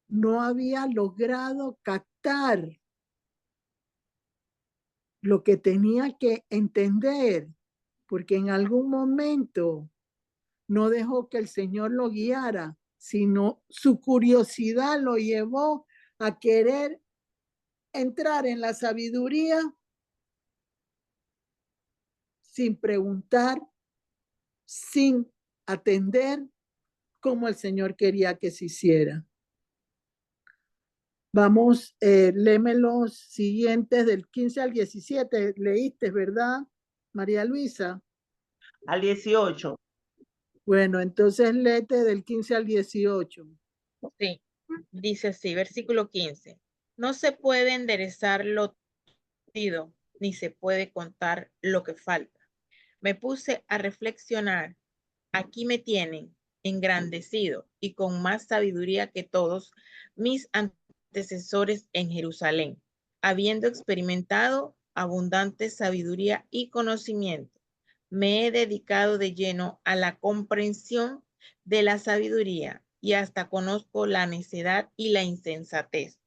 No había logrado captar lo que tenía que entender, porque en algún momento no dejó que el Señor lo guiara, sino su curiosidad lo llevó a querer entrar en la sabiduría sin preguntar, sin atender como el Señor quería que se hiciera. Vamos, léeme los siguientes del 15 al 17. Leíste, ¿verdad, María Luisa? Al 18. Bueno, entonces léete del 15 al 18. Sí, dice así, versículo 15. No se puede enderezar lo torcido, ni se puede contar lo que falta. Me puse a reflexionar. Aquí me tienen, engrandecido y con más sabiduría que todos mis antecesores en Jerusalén, habiendo experimentado abundante sabiduría y conocimiento. Me he dedicado de lleno a la comprensión de la sabiduría y hasta conozco la necedad y la insensatez.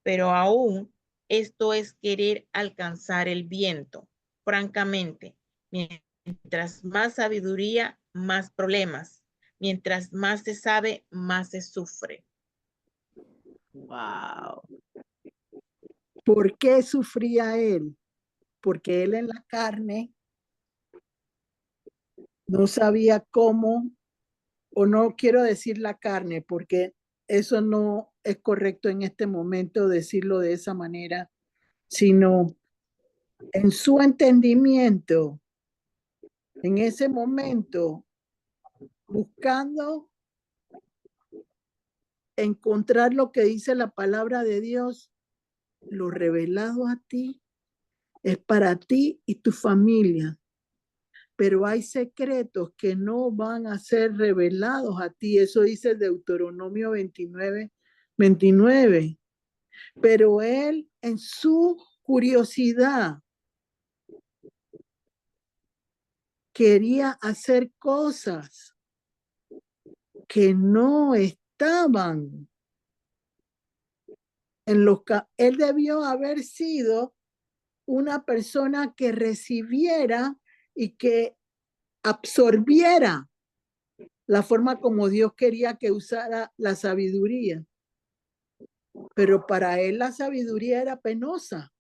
Pero aún esto es querer alcanzar el viento. Francamente, mientras más sabiduría, más problemas. Mientras más se sabe, más se sufre. Wow. ¿Por qué sufría él? Porque él en la carne no sabía cómo, o no quiero decir la carne, porque eso no es correcto en este momento decirlo de esa manera, sino en su entendimiento, en ese momento, buscando encontrar lo que dice la palabra de Dios, lo revelado a ti es para ti y tu familia. Pero hay secretos que no van a ser revelados a ti. Eso dice Deuteronomio 29. Pero él en su curiosidad quería hacer cosas que no estaban en los que él debió haber sido una persona que recibiera y que absorbiera la forma como Dios quería que usara la sabiduría. Pero para él la sabiduría era penosa.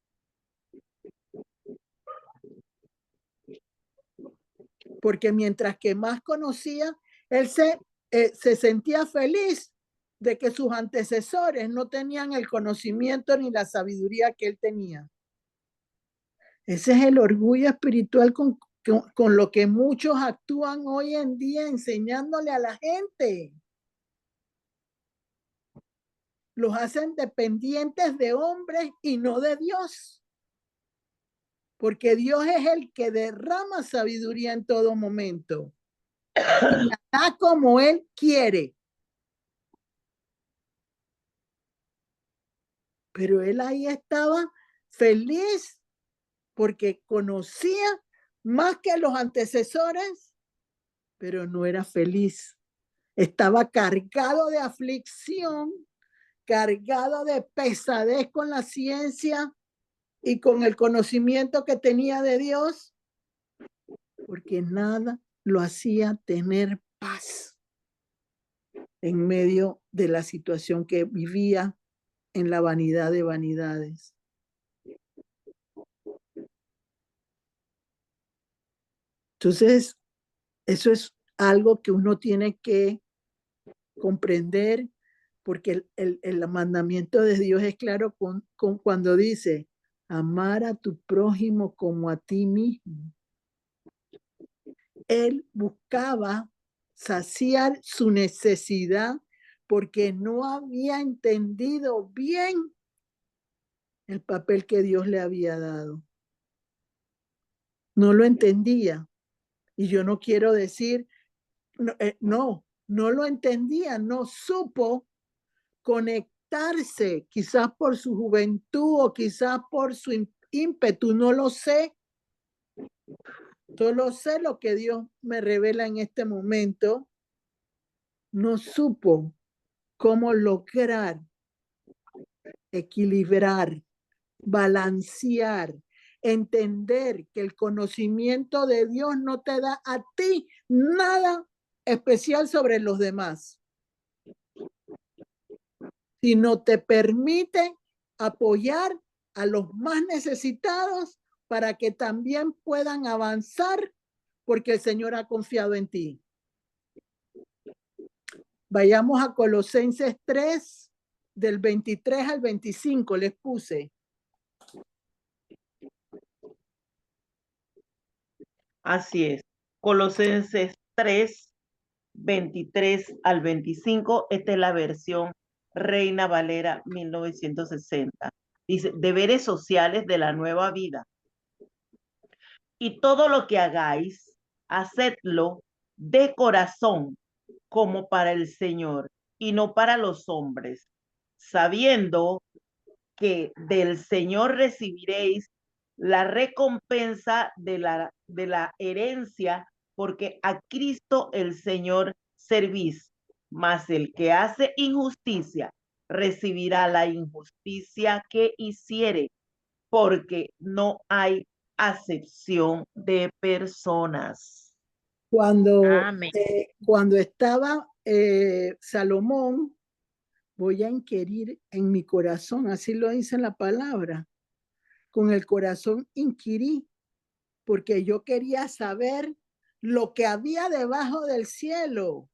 Porque mientras que más conocía, él se sentía feliz de que sus antecesores no tenían el conocimiento ni la sabiduría que él tenía. Ese es el orgullo espiritual con lo que muchos actúan hoy en día enseñándole a la gente. Los hacen dependientes de hombres y no de Dios. Porque Dios es el que derrama sabiduría en todo momento. Y la da como Él quiere. Pero él ahí estaba feliz porque conocía más que los antecesores, pero no era feliz. Estaba cargado de aflicción, cargado de pesadez con la ciencia y con el conocimiento que tenía de Dios, porque nada lo hacía tener paz en medio de la situación que vivía en la vanidad de vanidades. Entonces, eso es algo que uno tiene que comprender, porque el mandamiento de Dios es claro con cuando dice, amar a tu prójimo como a ti mismo. Él buscaba saciar su necesidad porque no había entendido bien el papel que Dios le había dado. No lo entendía. Y yo no quiero decir, no lo entendía, no supo conectarse, quizás por su juventud o quizás por su ímpetu, no lo sé, Solo sé lo que Dios me revela en este momento. No supo cómo lograr equilibrar, balancear, entender que el conocimiento de Dios no te da a ti nada especial sobre los demás, sino te permite apoyar a los más necesitados para que también puedan avanzar porque el Señor ha confiado en ti. Vayamos a Colosenses 3, del 23 al 25, les puse. Así es. Colosenses 3, 23 al 25. Esta es la versión Reina Valera 1960. Dice, deberes sociales de la nueva vida. Y todo lo que hagáis, hacedlo de corazón, como para el Señor, y no para los hombres, sabiendo que del Señor recibiréis la recompensa de la herencia, porque a Cristo el Señor servís, mas el que hace injusticia recibirá la injusticia que hiciere, porque no hay acepción de personas. Cuando, Amén. cuando estaba Salomón, voy a inquirir en mi corazón, así lo dice la palabra. Con el corazón inquirí, porque yo quería saber lo que había debajo del cielo.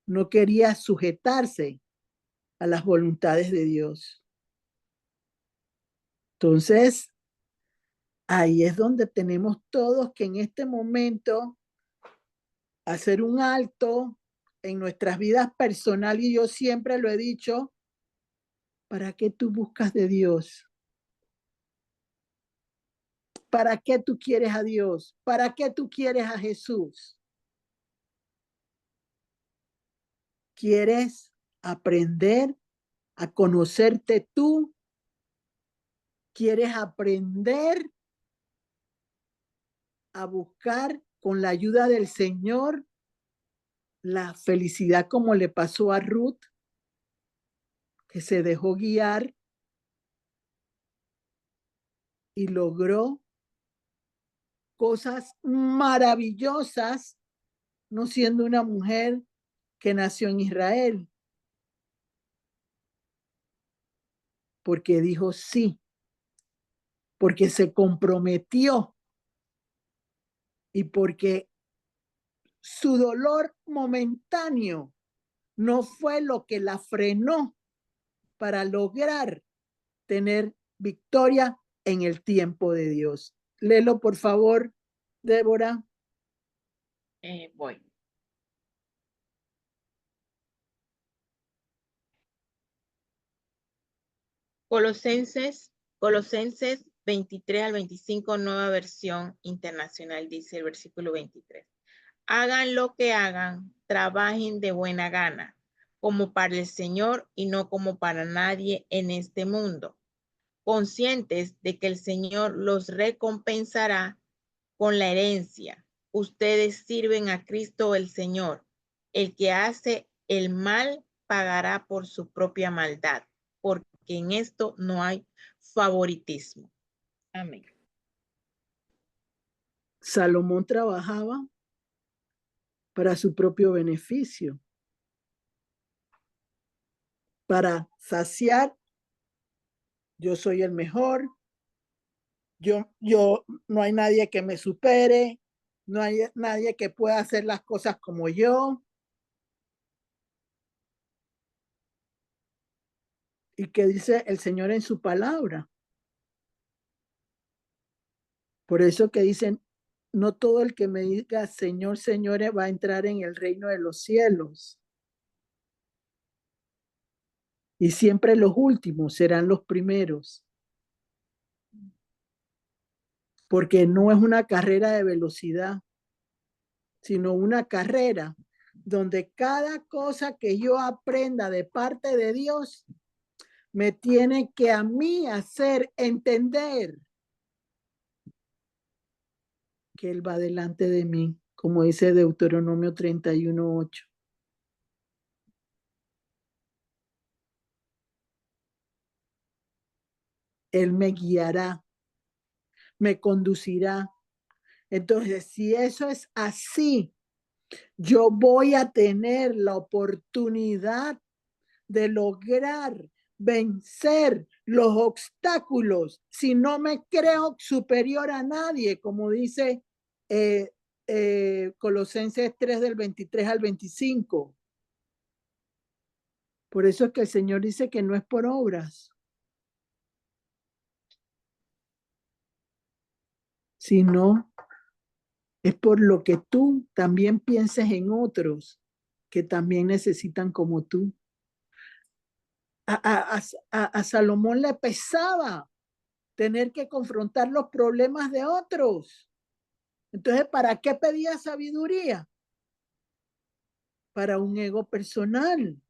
No quería sujetarse a las voluntades de Dios. Entonces, ahí es donde tenemos todos que en este momento hacer un alto en nuestras vidas personales, y yo siempre lo he dicho, ¿para qué tú buscas de Dios? ¿Para qué tú quieres a Dios? ¿Para qué tú quieres a Jesús? ¿Quieres aprender a conocerte tú? ¿Quieres aprender a buscar con la ayuda del Señor la felicidad como le pasó a Ruth, que se dejó guiar y logró cosas maravillosas, no siendo una mujer que nació en Israel? Porque dijo sí, porque se comprometió y porque su dolor momentáneo no fue lo que la frenó para lograr tener victoria en el tiempo de Dios. Léelo, por favor, Débora. Voy. Colosenses 23 al 25, nueva versión internacional, dice el versículo 23. Hagan lo que hagan, trabajen de buena gana, como para el Señor y no como para nadie en este mundo, conscientes de que el Señor los recompensará con la herencia. Ustedes sirven a Cristo el Señor. El que hace el mal pagará por su propia maldad, porque en esto no hay favoritismo. Amén. Salomón trabajaba para su propio beneficio, para saciar, yo soy el mejor, yo no hay nadie que me supere, no hay nadie que pueda hacer las cosas como yo. ¿Y qué dice el Señor en su palabra? Por eso que dicen, no todo el que me diga Señor, Señor, va a entrar en el reino de los cielos. Y siempre los últimos serán los primeros. Porque no es una carrera de velocidad, sino una carrera donde cada cosa que yo aprenda de parte de Dios me tiene que a mí hacer entender que Él va delante de mí, como dice Deuteronomio 31:8. Él me guiará, me conducirá. Entonces, si eso es así, yo voy a tener la oportunidad de lograr vencer los obstáculos si no me creo superior a nadie, como dice Colosenses 3 del 23 al 25. Por eso es que el Señor dice que no es por obras, sino es por lo que tú también pienses en otros que también necesitan como tú. A Salomón le pesaba tener que confrontar los problemas de otros. Entonces, ¿para qué pedía sabiduría? Para un ego personal.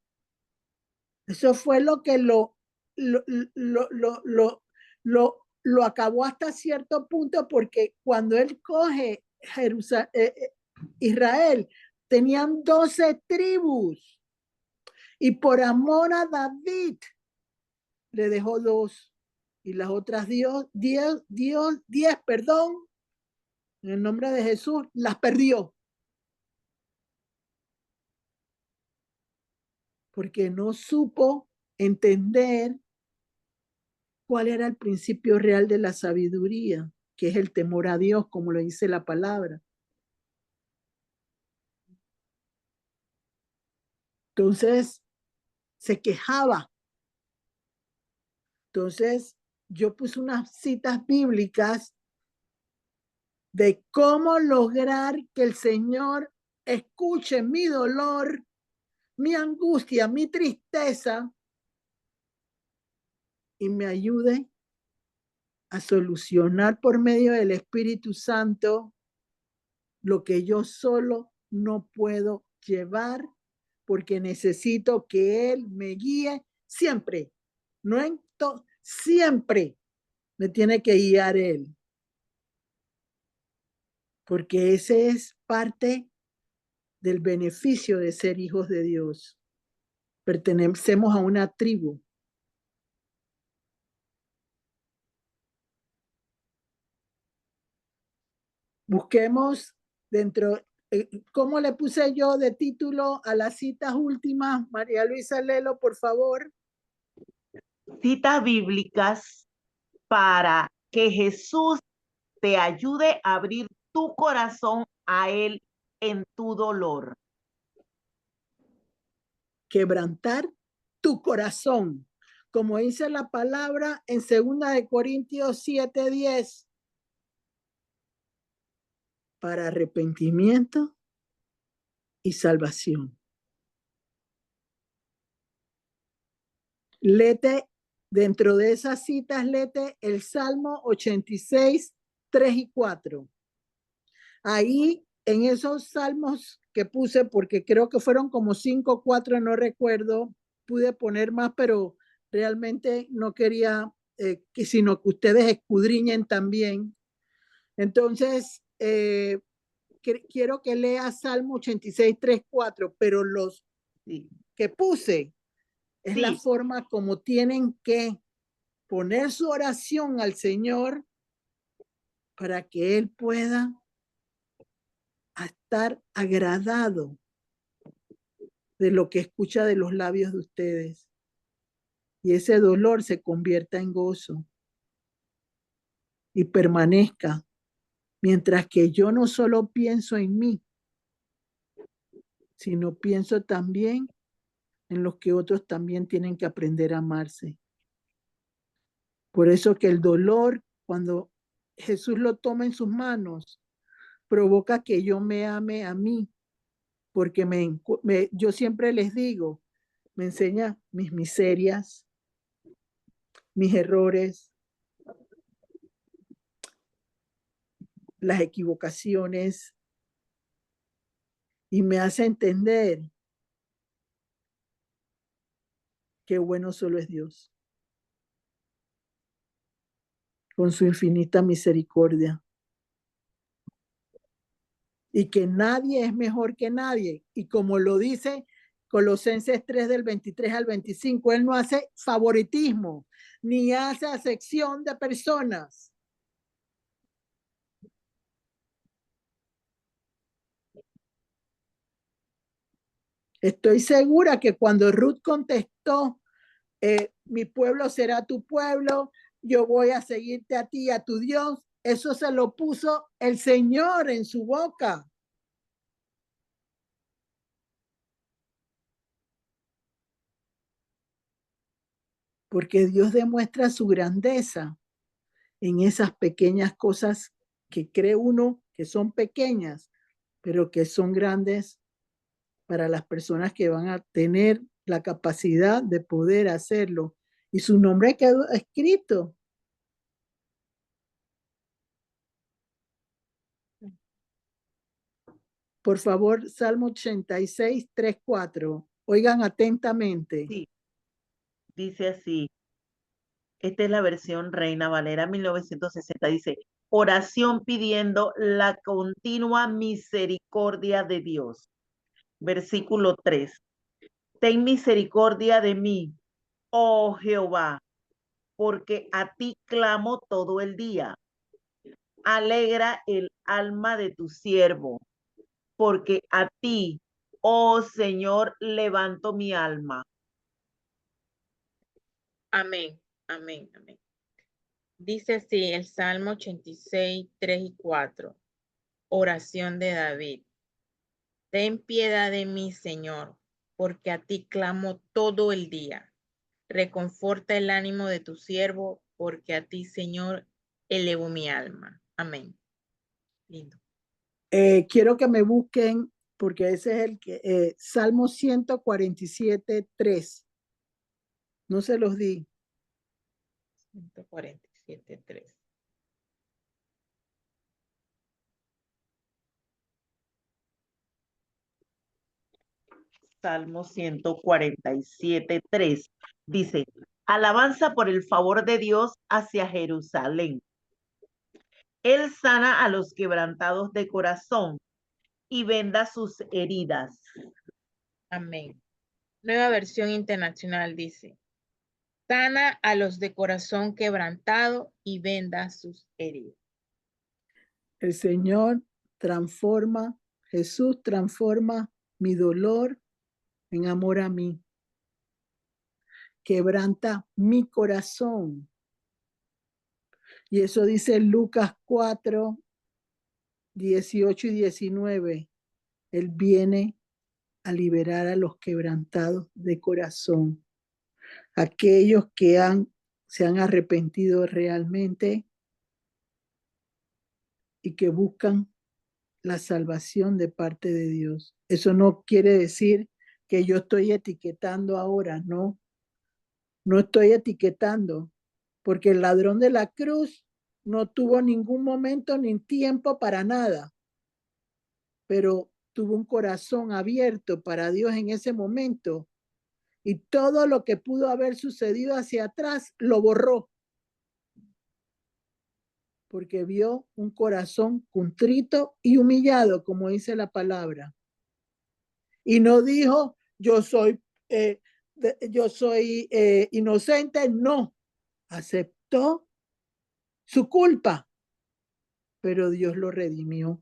Eso fue lo que lo acabó hasta cierto punto, porque cuando él coge Israel, tenían 12 tribus y por amor a David le dejó 2 y las otras 10, perdón, en el nombre de Jesús, las perdió. Porque no supo entender cuál era el principio real de la sabiduría, que es el temor a Dios, como lo dice la palabra. Entonces, se quejaba. Entonces, yo puse unas citas bíblicas de cómo lograr que el Señor escuche mi dolor, mi angustia, mi tristeza y me ayude a solucionar por medio del Espíritu Santo lo que yo solo no puedo llevar, porque necesito que Él me guíe siempre. No en siempre me tiene que guiar Él, porque ese es parte del beneficio de ser hijos de Dios. Pertenecemos a una tribu. Busquemos dentro, ¿cómo le puse yo de título a las citas últimas? María Luisa, léelo, por favor. Citas bíblicas para que Jesús te ayude a abrir tu corazón a Él en tu dolor. Quebrantar tu corazón, como dice la palabra en 2 Corintios 7:10, para arrepentimiento y salvación. Léete, dentro de esas citas, léete el Salmo 86, 3 y 4. Ahí, en esos salmos que puse, porque creo que fueron como 5 o 4, no recuerdo, pude poner más, pero realmente no quería sino que ustedes escudriñen también. Entonces, quiero que lea Salmo 86, 3, 4, pero los que puse es la forma como tienen que poner su oración al Señor para que Él pueda estar agradado de lo que escucha de los labios de ustedes. Y ese dolor se convierta en gozo y permanezca, mientras que yo no solo pienso en mí, sino pienso también en los que otros también tienen que aprender a amarse. Por eso que el dolor, cuando Jesús lo toma en sus manos, provoca que yo me ame a mí, porque yo siempre les digo, me enseña mis miserias, mis errores, las equivocaciones, y me hace entender que bueno solo es Dios. con su infinita misericordia. Y que nadie es mejor que nadie. Y como lo dice Colosenses 3 del 23 al 25, Él no hace favoritismo, ni hace acepción de personas. Estoy segura que cuando Ruth contestó, mi pueblo será tu pueblo, yo voy a seguirte a ti, a tu Dios, eso se lo puso el Señor en su boca. Porque Dios demuestra su grandeza en esas pequeñas cosas que cree uno que son pequeñas, pero que son grandes para las personas que van a tener la capacidad de poder hacerlo. Y su nombre quedó escrito. Por favor, Salmo 86, 3, 4. Oigan atentamente. Sí, dice así. Esta es la versión Reina Valera 1960. Dice, oración pidiendo la continua misericordia de Dios. Versículo 3. Ten misericordia de mí, oh Jehová, porque a ti clamo todo el día. Alegra el alma de tu siervo, porque a ti, oh Señor, levanto mi alma. Amén, amén, amén. Dice así el Salmo 86, 3 y 4. Oración de David. Ten piedad de mí, Señor, porque a ti clamo todo el día. Reconforta el ánimo de tu siervo, porque a ti, Señor, elevo mi alma. Amén. Lindo. Quiero que me busquen, porque ese es el que, Salmo 147, 3. No se los di. 147, 3. Salmo 147, 3. Dice, alabanza por el favor de Dios hacia Jerusalén. Él sana a los quebrantados de corazón y venda sus heridas. Amén. Nueva versión internacional dice, sana a los de corazón quebrantado y venda sus heridas. El Señor transforma, Jesús transforma mi dolor en amor a mí. Quebranta mi corazón. Y eso dice Lucas 4, 18 y 19. Él viene a liberar a los quebrantados de corazón. Aquellos que se han arrepentido realmente y que buscan la salvación de parte de Dios. Eso no quiere decir que yo estoy etiquetando ahora, no. No estoy etiquetando, porque el ladrón de la cruz no tuvo ningún momento ni tiempo para nada, pero tuvo un corazón abierto para Dios en ese momento y todo lo que pudo haber sucedido hacia atrás lo borró, porque vio un corazón contrito y humillado, como dice la palabra. Y no dijo, yo soy inocente, no, aceptó su culpa, pero Dios lo redimió.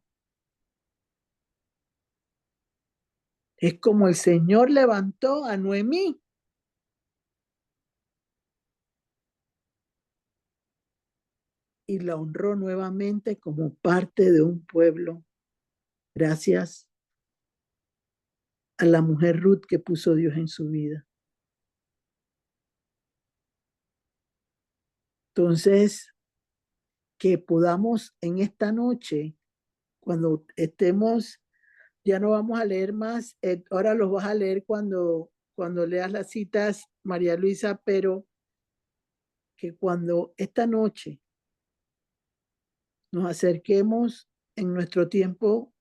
Es como el Señor levantó a Noemí. Y la honró nuevamente como parte de un pueblo, gracias a la mujer Ruth que puso Dios en su vida. Entonces, que podamos en esta noche, cuando estemos, ya no vamos a leer más, ahora los vas a leer cuando leas las citas, María Luisa, pero que cuando esta noche nos acerquemos en nuestro tiempo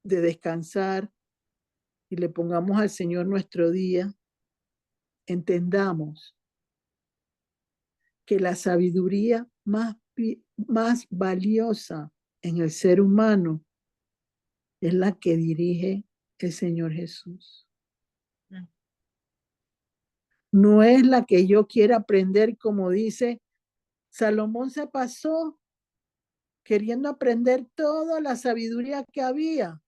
de descansar y le pongamos al Señor nuestro día, entendamos que la sabiduría más valiosa en el ser humano es la que dirige el Señor Jesús. No es la que yo quiera aprender, como dice Salomón. Se pasó queriendo aprender toda la sabiduría que había.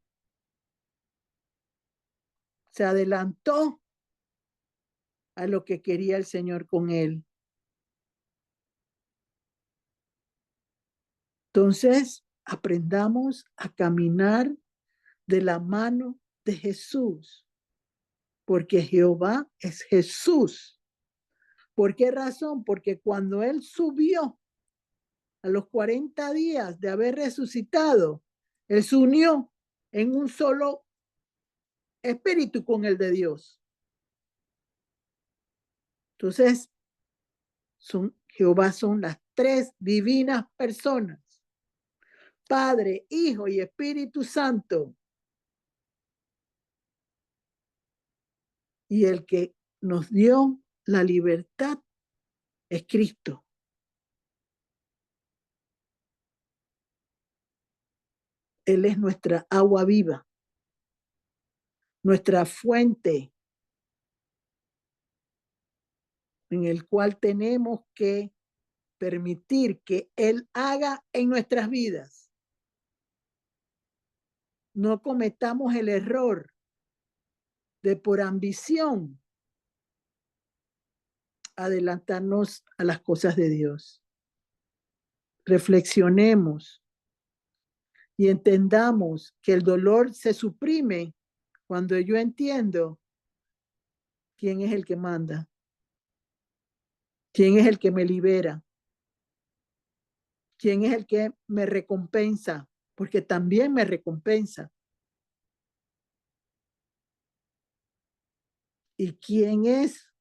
Se adelantó a lo que quería el Señor con él. Entonces, aprendamos a caminar de la mano de Jesús, porque Jehová es Jesús. ¿Por qué razón? Porque cuando él subió a los 40 días de haber resucitado, él se unió en un solo espíritu con el de Dios. Entonces, Jehová son las tres divinas personas: Padre, Hijo y Espíritu Santo. Y el que nos dio la libertad es Cristo. Él es nuestra agua viva, nuestra fuente, en el cual tenemos que permitir que Él haga en nuestras vidas. No cometamos el error de, por ambición, adelantarnos a las cosas de Dios. Reflexionemos y entendamos que el dolor se suprime cuando yo entiendo quién es el que manda, quién es el que me libera, quién es el que me recompensa, porque también me recompensa. ¿Y quién es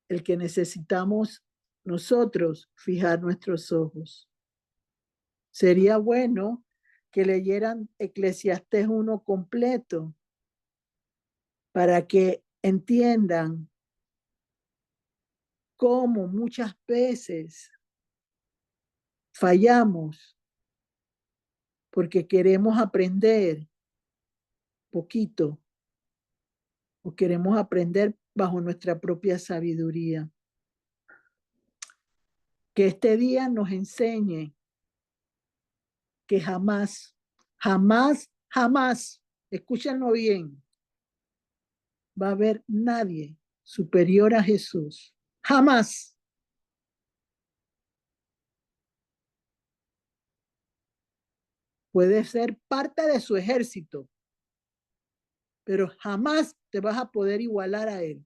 el que necesitamos nosotros fijar nuestros ojos? Sería bueno que leyeran Eclesiastés 1 completo para que entiendan cómo muchas veces fallamos porque queremos aprender poquito o queremos aprender bajo nuestra propia sabiduría. Que este día nos enseñe que jamás, jamás, jamás, escúchenlo bien, va a haber nadie superior a Jesús. Jamás. Puedes ser parte de su ejército, pero jamás te vas a poder igualar a él.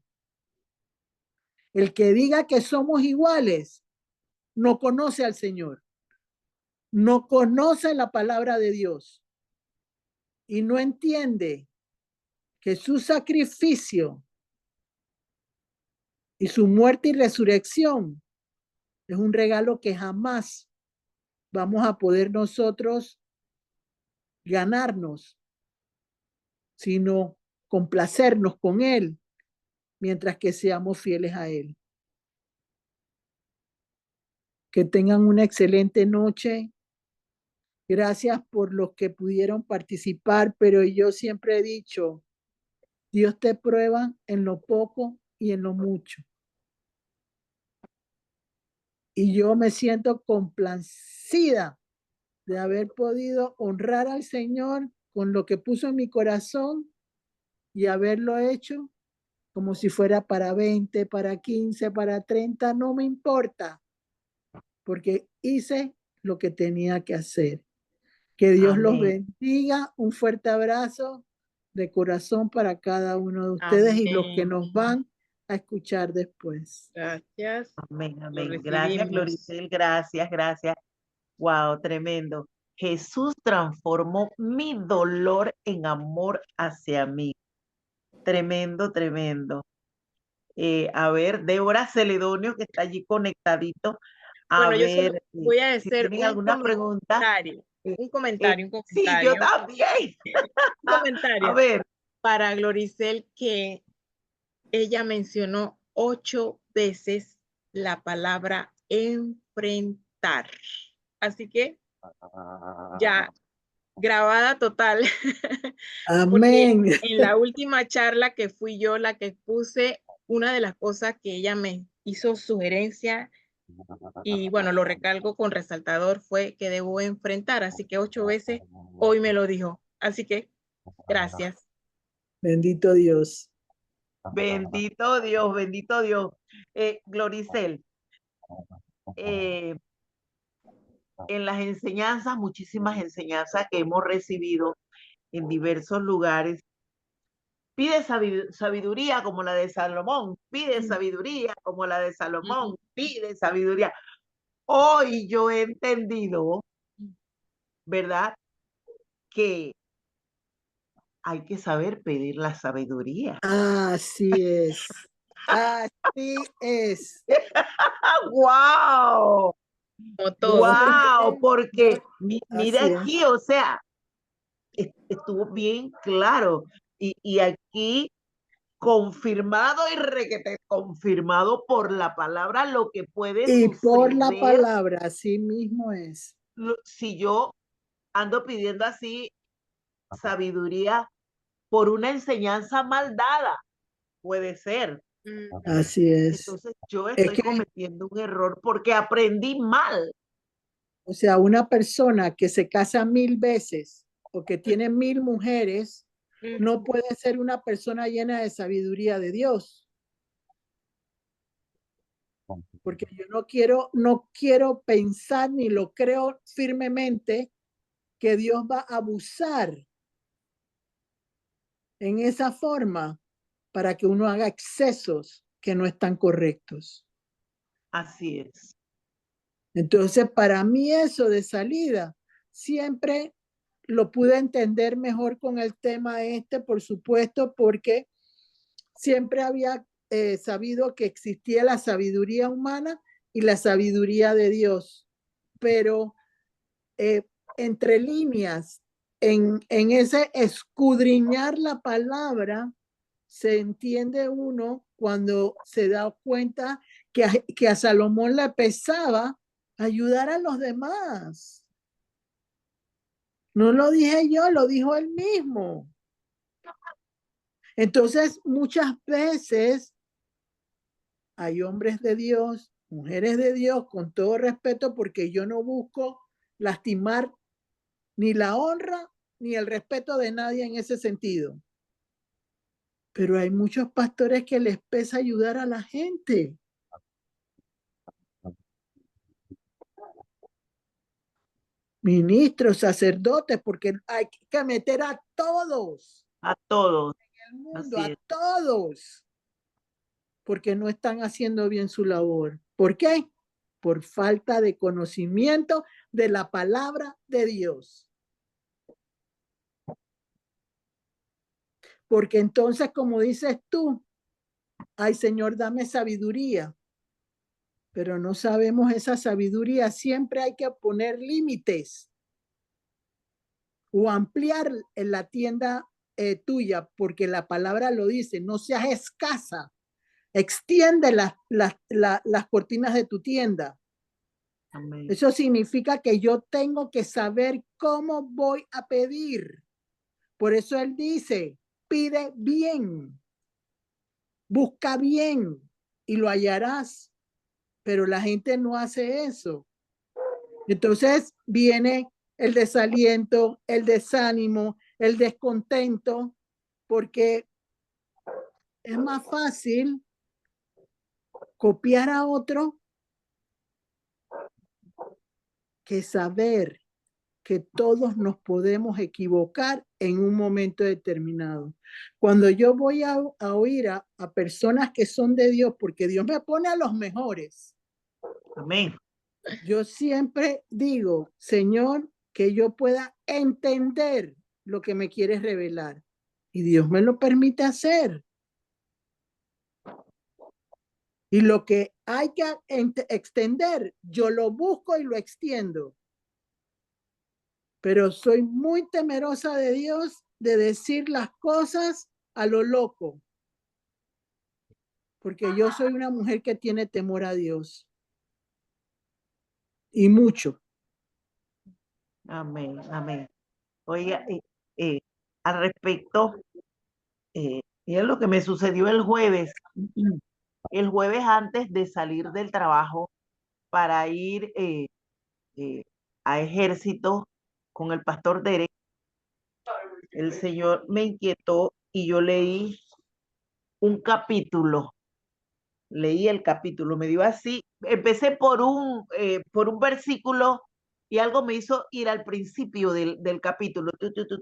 El que diga que somos iguales no conoce al Señor, no conoce la palabra de Dios y no entiende que su sacrificio y su muerte y resurrección es un regalo que jamás vamos a poder nosotros ganarnos, sino complacernos con él mientras que seamos fieles a él. Que tengan una excelente noche. Gracias por los que pudieron participar, pero yo siempre he dicho, Dios te prueba en lo poco y en lo mucho. Y yo me siento complacida de haber podido honrar al Señor con lo que puso en mi corazón y haberlo hecho como si fuera para 20, para 15, para 30, no me importa, porque hice lo que tenía que hacer. Que Dios los bendiga. Un fuerte abrazo de corazón para cada uno de ustedes y los que nos van a escuchar después. Gracias. Amén, amén. Gracias, Gloricel. Gracias, gracias. Wow, tremendo. Jesús transformó mi dolor en amor hacia mí. Tremendo, tremendo. A ver, Débora Celedonio, que está allí conectadito. A Bueno, ver, yo voy a si hacer tienen alguna pregunta. Un comentario. Sí, yo también. Un comentario. A ver. Para Gloricel, que ella mencionó 8 veces la palabra enfrentar. Así que ya grabada total. Porque Amén. en la última charla que fui yo la que puse, una de las cosas que ella me hizo sugerencia, y bueno, lo recalco con resaltador, fue que debo enfrentar. Así que 8 veces hoy me lo dijo. Así que gracias. Bendito Dios. Bendito Dios, bendito Dios. Gloricel, en las enseñanzas, muchísimas enseñanzas que hemos recibido en diversos lugares, pide sabiduría como la de Salomón, pide sabiduría como la de Salomón, pide sabiduría. Hoy yo he entendido, ¿verdad? Que hay que saber pedir la sabiduría. Así es. Así es. ¡Wow! Como todo. ¡Wow! Porque mira Así es. aquí, o sea, estuvo bien claro. Y aquí confirmado y requete confirmado por la palabra lo que puede Y por la suceder palabra, así mismo es. si yo ando pidiendo así sabiduría por una enseñanza mal dada. Puede ser. Así es. Entonces yo Es estoy que, cometiendo un error porque aprendí mal. o sea, una persona que se casa 1000 veces o que tiene 1000 mujeres, no puede ser una persona llena de sabiduría de Dios. Porque yo no quiero pensar ni lo creo firmemente que Dios va a abusar en esa forma para que uno haga excesos que no están correctos. Así es. Entonces, para mí eso de salida, siempre lo pude entender mejor con el tema por supuesto, porque siempre había sabido que existía la sabiduría humana y la sabiduría de Dios, pero entre líneas, en ese escudriñar la palabra, se entiende uno cuando se da cuenta que a Salomón le pesaba ayudar a los demás. No lo dije yo, lo dijo él mismo. Entonces, muchas veces hay hombres de Dios, mujeres de Dios, con todo respeto, porque yo no busco lastimar ni la honra ni el respeto de nadie en ese sentido. Pero hay muchos pastores que les pesa ayudar a la gente. Ministros, sacerdotes, porque hay que meter a todos A todos. en el mundo, Así a es. todos, porque no están haciendo bien su labor. ¿Por qué? Por falta de conocimiento de la palabra de Dios. Porque entonces, como dices tú, ay Señor, dame sabiduría, pero no sabemos esa sabiduría. Siempre hay que poner límites o ampliar en la tienda tuya, porque la palabra lo dice, no seas escasa, extiende las cortinas de tu tienda. Amén. Eso significa que yo tengo que saber cómo voy a pedir. Por eso él dice, pide bien, busca bien y lo hallarás. Pero la gente no hace eso. Entonces viene el desaliento, el desánimo, el descontento, porque es más fácil copiar a otro que saber que todos nos podemos equivocar en un momento determinado. Cuando yo voy a oír a personas que son de Dios, porque Dios me pone a los mejores, Amén. yo siempre digo, Señor, que yo pueda entender lo que me quieres revelar. Y Dios me lo permite hacer. Y lo que hay que extender, yo lo busco y lo extiendo. Pero soy muy temerosa de Dios de decir las cosas a lo loco. porque yo soy una mujer que tiene temor a Dios. Y mucho. Amén, amén. Oiga, eh, al respecto, es lo que me sucedió el jueves. El jueves antes de salir del trabajo para ir a ejército con el pastor Derek, el Señor me inquietó y yo leí un capítulo, leí el capítulo, me dio así, empecé por un versículo y algo me hizo ir al principio del capítulo,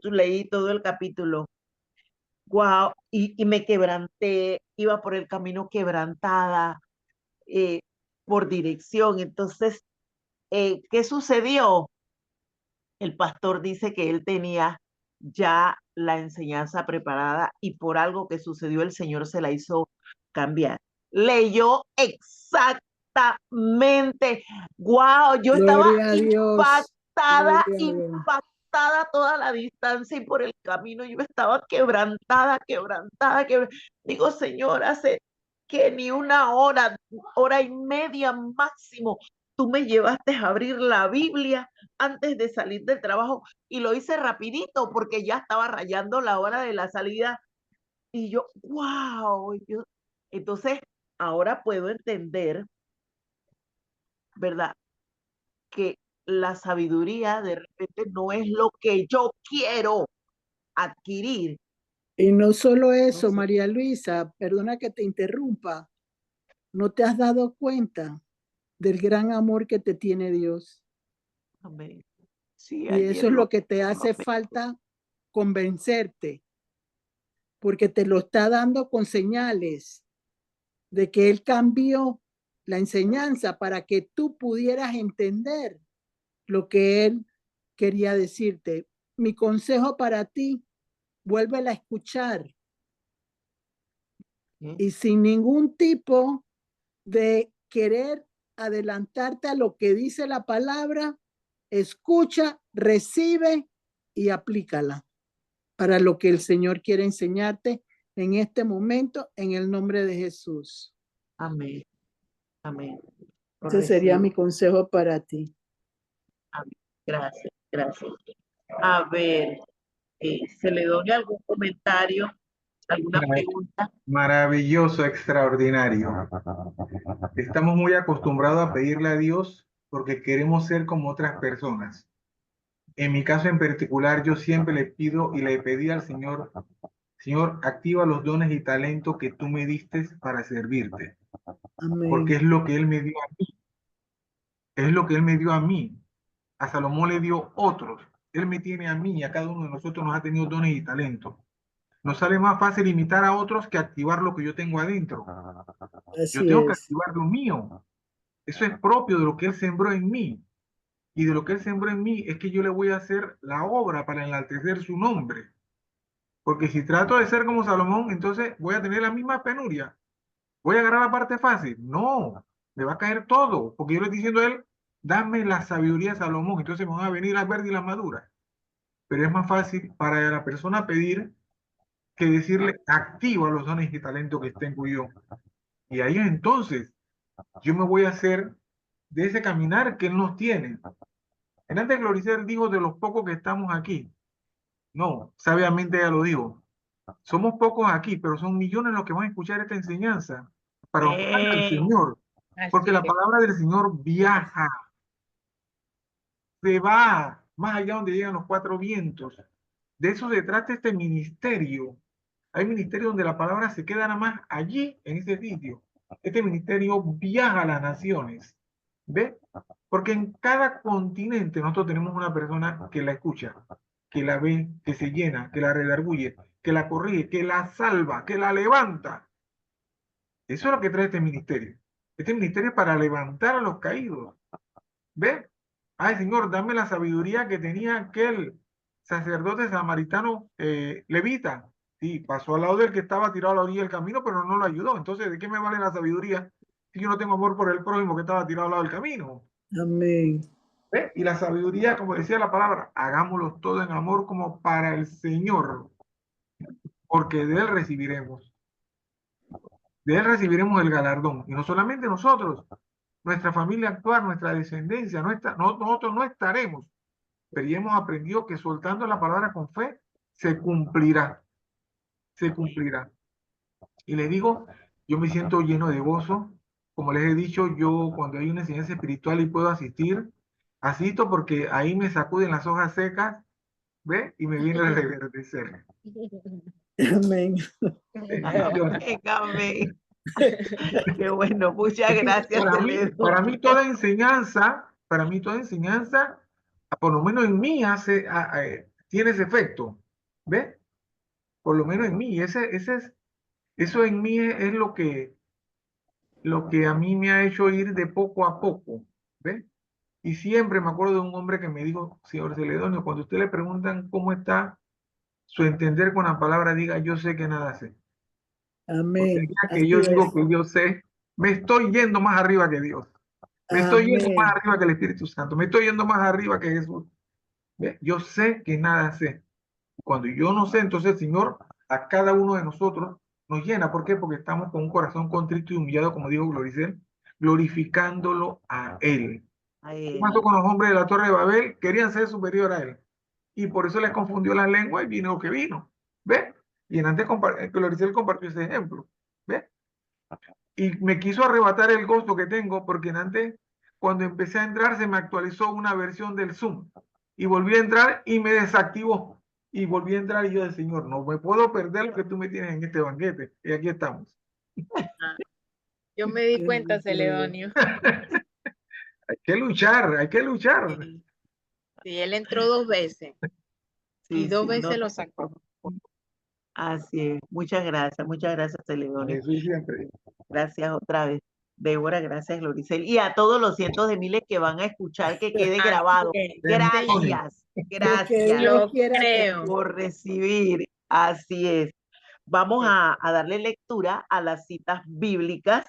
leí todo el capítulo, wow, y me quebranté, iba por el camino quebrantada, eh, por dirección, entonces, ¿qué sucedió? El pastor dice que él tenía ya la enseñanza preparada y por algo que sucedió el Señor se la hizo cambiar. Leyó exactamente. Wow, yo estaba Gloria a Dios. impactada, Gloria a Dios. impactada toda la distancia y por el camino yo estaba quebrantada, quebrantada, digo, Señor, hace que ni una hora, hora y media máximo, tú me llevaste a abrir la Biblia antes de salir del trabajo y lo hice rapidito porque ya estaba rayando la hora de la salida y yo, wow, entonces ahora puedo entender, ¿verdad? Que la sabiduría de repente no es lo que yo quiero adquirir. Y no solo No eso, sé. María Luisa, perdona que te interrumpa. ¿No te has dado cuenta del gran amor que te tiene Dios? Amén. Sí, Y eso ayer es lo lo que te lo hace me- falta convencerte, porque te lo está dando con señales de que Él cambió la enseñanza para que tú pudieras entender lo que Él quería decirte. Mi consejo para ti, vuélvela a escuchar ¿eh? y sin ningún tipo de querer adelantarte a lo que dice la palabra, escucha, recibe y aplícala para lo que el Señor quiere enseñarte en este momento en el nombre de Jesús. Amén, amén. Lo Ese sería recibo. mi consejo para ti. Amén. Gracias, gracias. A ver, ¿se le doy algún comentario, alguna Mara- pregunta? Maravilloso, extraordinario. Estamos muy acostumbrados a pedirle a Dios porque queremos ser como otras personas. En mi caso en particular, yo siempre le pido y le pedí al Señor, Señor, activa los dones y talentos que tú me diste para servirte, porque Amén. es lo que Él me dio a mí, es lo que Él me dio a mí. A Salomón le dio otros. Él me tiene a mí y a cada uno de nosotros nos ha tenido dones y talentos. Nos sale más fácil imitar a otros que activar lo que yo tengo adentro. Yo Así tengo que es. activar lo mío. Eso es propio de lo que Él sembró en mí. Y de lo que Él sembró en mí es que yo le voy a hacer la obra para enaltecer su nombre. Porque si trato de ser como Salomón, entonces voy a tener la misma penuria. Voy a agarrar la parte fácil. No, me va a caer todo. Porque yo le estoy diciendo a Él, dame la sabiduría de Salomón. Entonces me van a venir las verdes y las maduras. Pero es más fácil para la persona pedir que decirle, activa los dones y talentos que tengo yo. Y ahí entonces yo me voy a hacer de ese caminar que Él nos tiene. En antes Gloricer dijo de los pocos que estamos aquí. No, sabiamente ya lo digo. Somos pocos aquí, pero son millones los que van a escuchar esta enseñanza para honrar al Señor. Porque Así la es. palabra del Señor viaja, se va más allá donde llegan los cuatro vientos. De eso se trata este ministerio. Hay ministerios donde la palabra se queda nada más allí, en ese sitio. Este ministerio viaja a las naciones. ¿Ve? Porque en cada continente nosotros tenemos una persona que la escucha, que la ve, que se llena, que la redarguye, que la corrige, que la salva, que la levanta. Eso es lo que trae este ministerio. Este ministerio es para levantar a los caídos. ¿Ve? Ay, Señor, dame la sabiduría que tenía aquel sacerdote samaritano levita. Sí, pasó al lado del que estaba tirado a la orilla del camino, pero no lo ayudó. Entonces, ¿de qué me vale la sabiduría si yo no tengo amor por el prójimo que estaba tirado al lado del camino? Amén. ¿Ve? Y la sabiduría, como decía la palabra, hagámoslo todo en amor como para el Señor, porque de Él recibiremos. de él recibiremos el galardón. Y no solamente nosotros, nuestra familia actual, nuestra descendencia, nosotros no estaremos, pero ya hemos aprendido que soltando la palabra con fe, se cumplirá, se cumplirá. Y les digo, yo me siento lleno de gozo. Como les he dicho, yo cuando hay una enseñanza espiritual y puedo asistir, asisto porque ahí me sacuden las hojas secas, ¿ve? Y me viene a reverdecer. Amén. Bendiciones. Amén, amén. Qué bueno, muchas gracias, Celedonio. Para mí toda enseñanza, por lo menos en mí tiene ese efecto, ¿ve? Por lo menos en mí, eso en mí es lo que a mí me ha hecho ir de poco a poco, ¿ve? Y siempre me acuerdo de un hombre que me dijo, señor Celedonio, cuando usted le preguntan cómo está su entender con la palabra, diga, yo sé que nada sé. Porque Amén. el día que Así yo es. digo que yo sé, me estoy yendo más arriba que Dios. Me estoy yendo Amén. más arriba que el Espíritu Santo. Me estoy yendo más arriba que Jesús. ¿Ve? Yo sé que nada sé. Cuando yo no sé, entonces el Señor a cada uno de nosotros nos llena. ¿Por qué? Porque estamos con un corazón contrito y humillado, como dijo Gloricel, glorificándolo a Él. A ¿Qué él. pasó con los hombres de la Torre de Babel? Querían ser superior a Él. Y por eso les confundió la lengua y vino lo que vino. ¿Ve? Y en antes Gloricel compartió ese ejemplo. ¿Ve? Y me quiso arrebatar el gozo que tengo porque en antes, cuando empecé a entrar, se me actualizó una versión del Zoom y volví a entrar y me desactivó y volví a entrar y yo decía, Señor, no me puedo perder lo que tú me tienes en este banquete y aquí estamos. Yo me di Qué cuenta, bueno. Celedonio. Hay que luchar, hay que luchar. Sí, Sí, él entró 2 veces y sí, 2 sí, veces no, lo sacó. así es. Muchas gracias, Celedonio. Jesús siempre. Gracias otra vez. Débora, gracias, Gloricel. Y a todos los cientos de miles que van a escuchar que quede Así grabado. es. Bendiciones. Gracias, Lo que gracias Dios Lo quiera que creo. por recibir. Así es. Vamos a darle lectura a las citas bíblicas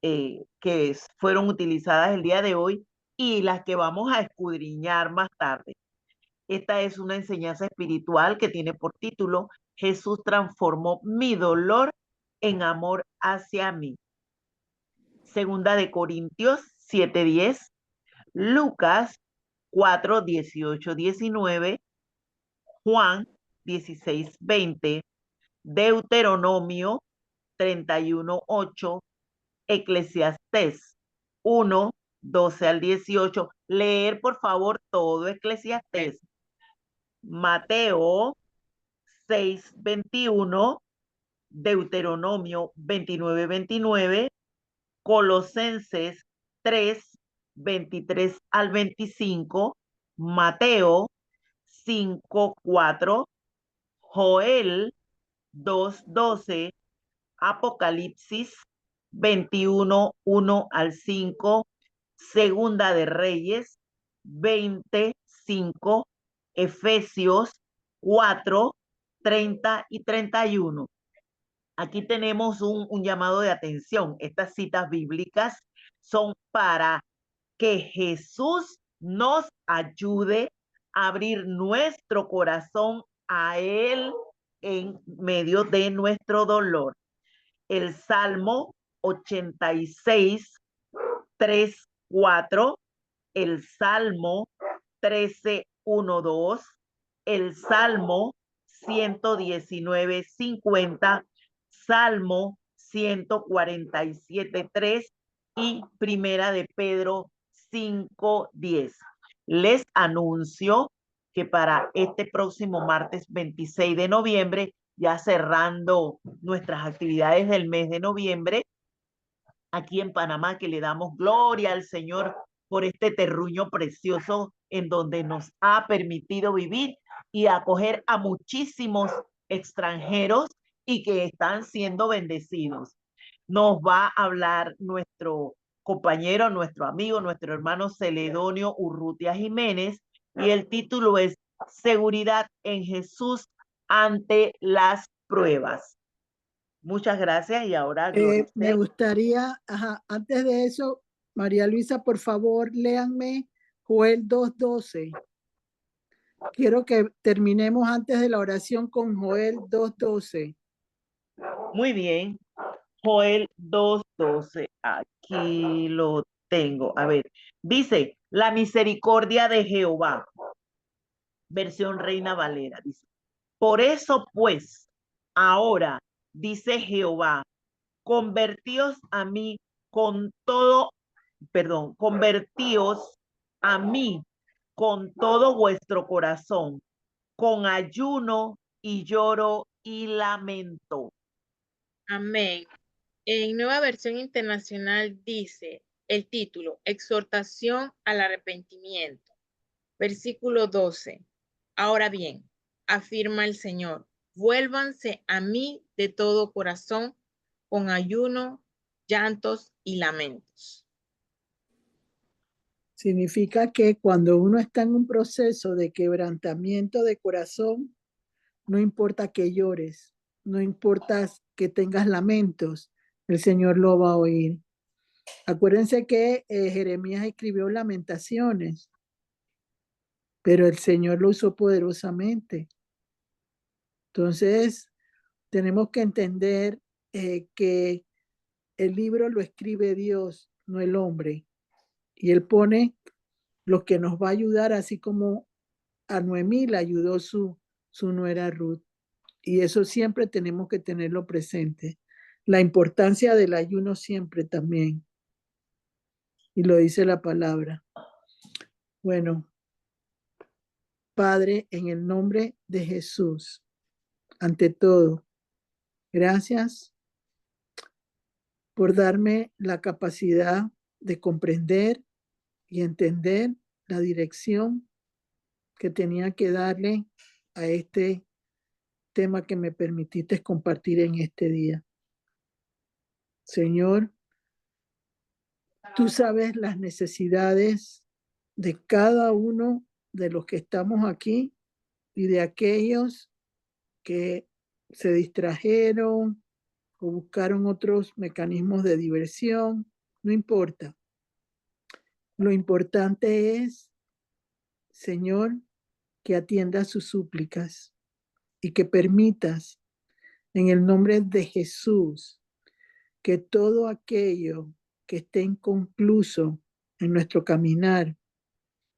que fueron utilizadas el día de hoy y las que vamos a escudriñar más tarde. Esta es una enseñanza espiritual que tiene por título Jesús transformó mi dolor en amor hacia mí. Segunda de Corintios 7:10, Lucas 4:18, 19, Juan 16:20, Deuteronomio 31:8, Eclesiastés 1:12 al 18. Leer, por favor, todo Eclesiastés. Mateo 6:21, Deuteronomio 29:29, Colosenses 3:23 al 25, Mateo 5:4, Joel 2:12, Apocalipsis 21:1 al 5, Segunda de Reyes 20:5, Efesios 4:30 y 31. Aquí tenemos un llamado de atención. Estas citas bíblicas son para que Jesús nos ayude a abrir nuestro corazón a Él en medio de nuestro dolor. El Salmo 86, 3, 4, el Salmo 13, 1, 2, el Salmo 119, 50, Salmo 147, 3 y Primera de Pedro 5, 10. Les anuncio que para este próximo martes 26 de noviembre, ya cerrando nuestras actividades del mes de noviembre, aquí en Panamá, que le damos gloria al Señor por este terruño precioso en donde nos ha permitido vivir y acoger a muchísimos extranjeros y que están siendo bendecidos. Nos va a hablar nuestro compañero, nuestro amigo, nuestro hermano Celedonio Urrutia Jiménez, y el título es Seguridad en Jesús ante las pruebas. Muchas gracias y ahora Me gustaría, antes de eso, María Luisa, por favor, léanme Joel 2:12. Quiero que terminemos antes de la oración con Joel 2:12. Muy bien. Joel 2:12. Aquí lo tengo. A ver, dice, la misericordia de Jehová, versión Reina Valera, dice. Por eso, pues, ahora, dice Jehová, convertíos a mí con todo, convertíos a mí con todo vuestro corazón, con ayuno y lloro y lamento. Amén. En Nueva Versión Internacional dice el título, Exhortación al arrepentimiento. Versículo 12. Ahora bien, afirma el Señor, vuélvanse a mí de todo corazón, con ayuno, llantos y lamentos. Significa que cuando uno está en un proceso de quebrantamiento de corazón, no importa que llores, no importa que tengas lamentos, el Señor lo va a oír. Acuérdense que Jeremías escribió Lamentaciones, pero el Señor lo usó poderosamente. Entonces, tenemos que entender que el libro lo escribe Dios, no el hombre. Y Él pone lo que nos va a ayudar, así como a Noemí le ayudó su nuera Ruth. Y eso siempre tenemos que tenerlo presente. La importancia del ayuno siempre también. Y lo dice la palabra. Bueno, Padre, en el nombre de Jesús, ante todo, gracias por darme la capacidad de comprender y entender la dirección que tenía que darle a este tema que me permitiste compartir en este día. Señor, tú sabes las necesidades de cada uno de los que estamos aquí y de aquellos que se distrajeron o buscaron otros mecanismos de diversión. No importa. Lo importante es, Señor, que atiendas sus súplicas y que permitas en el nombre de Jesús que todo aquello que esté inconcluso en nuestro caminar,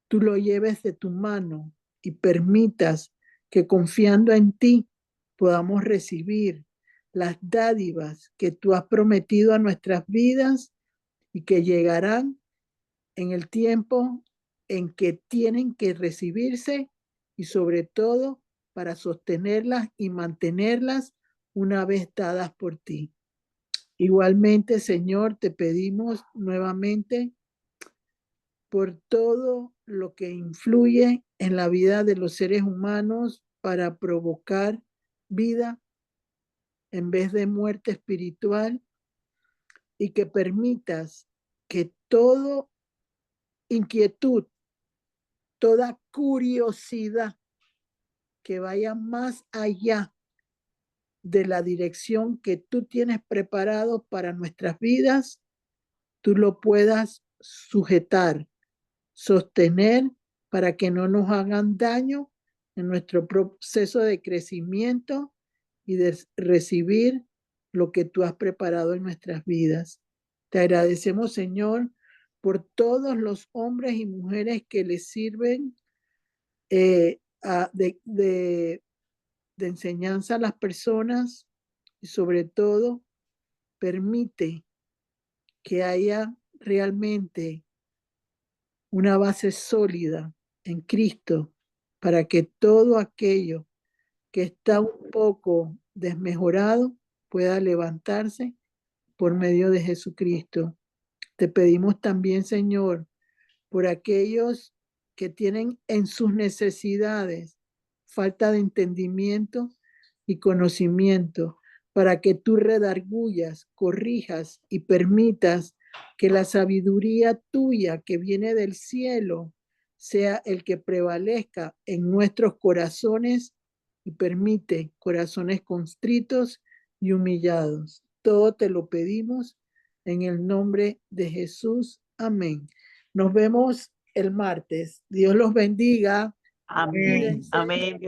tú lo lleves de tu mano y permitas que confiando en ti podamos recibir las dádivas que tú has prometido a nuestras vidas y que llegarán en el tiempo en que tienen que recibirse y sobre todo para sostenerlas y mantenerlas una vez dadas por ti. Igualmente, Señor, te pedimos nuevamente por todo lo que influye en la vida de los seres humanos para provocar vida en vez de muerte espiritual y que permitas que toda inquietud, toda curiosidad que vaya más allá de la dirección que tú tienes preparado para nuestras vidas, tú lo puedas sujetar, sostener para que no nos hagan daño en nuestro proceso de crecimiento y de recibir lo que tú has preparado en nuestras vidas. Te agradecemos, Señor, por todos los hombres y mujeres que les sirven de enseñanza a las personas y sobre todo permite que haya realmente una base sólida en Cristo para que todo aquello que está un poco desmejorado pueda levantarse por medio de Jesucristo. Te pedimos también, Señor, por aquellos que tienen en sus necesidades falta de entendimiento y conocimiento, para que tú redargullas, corrijas y permitas que la sabiduría tuya que viene del cielo sea el que prevalezca en nuestros corazones y permite corazones constritos y humillados. Todo te lo pedimos en el nombre de Jesús. Amén. Nos vemos el martes. Dios los bendiga. Amén. Cuídense. Amén.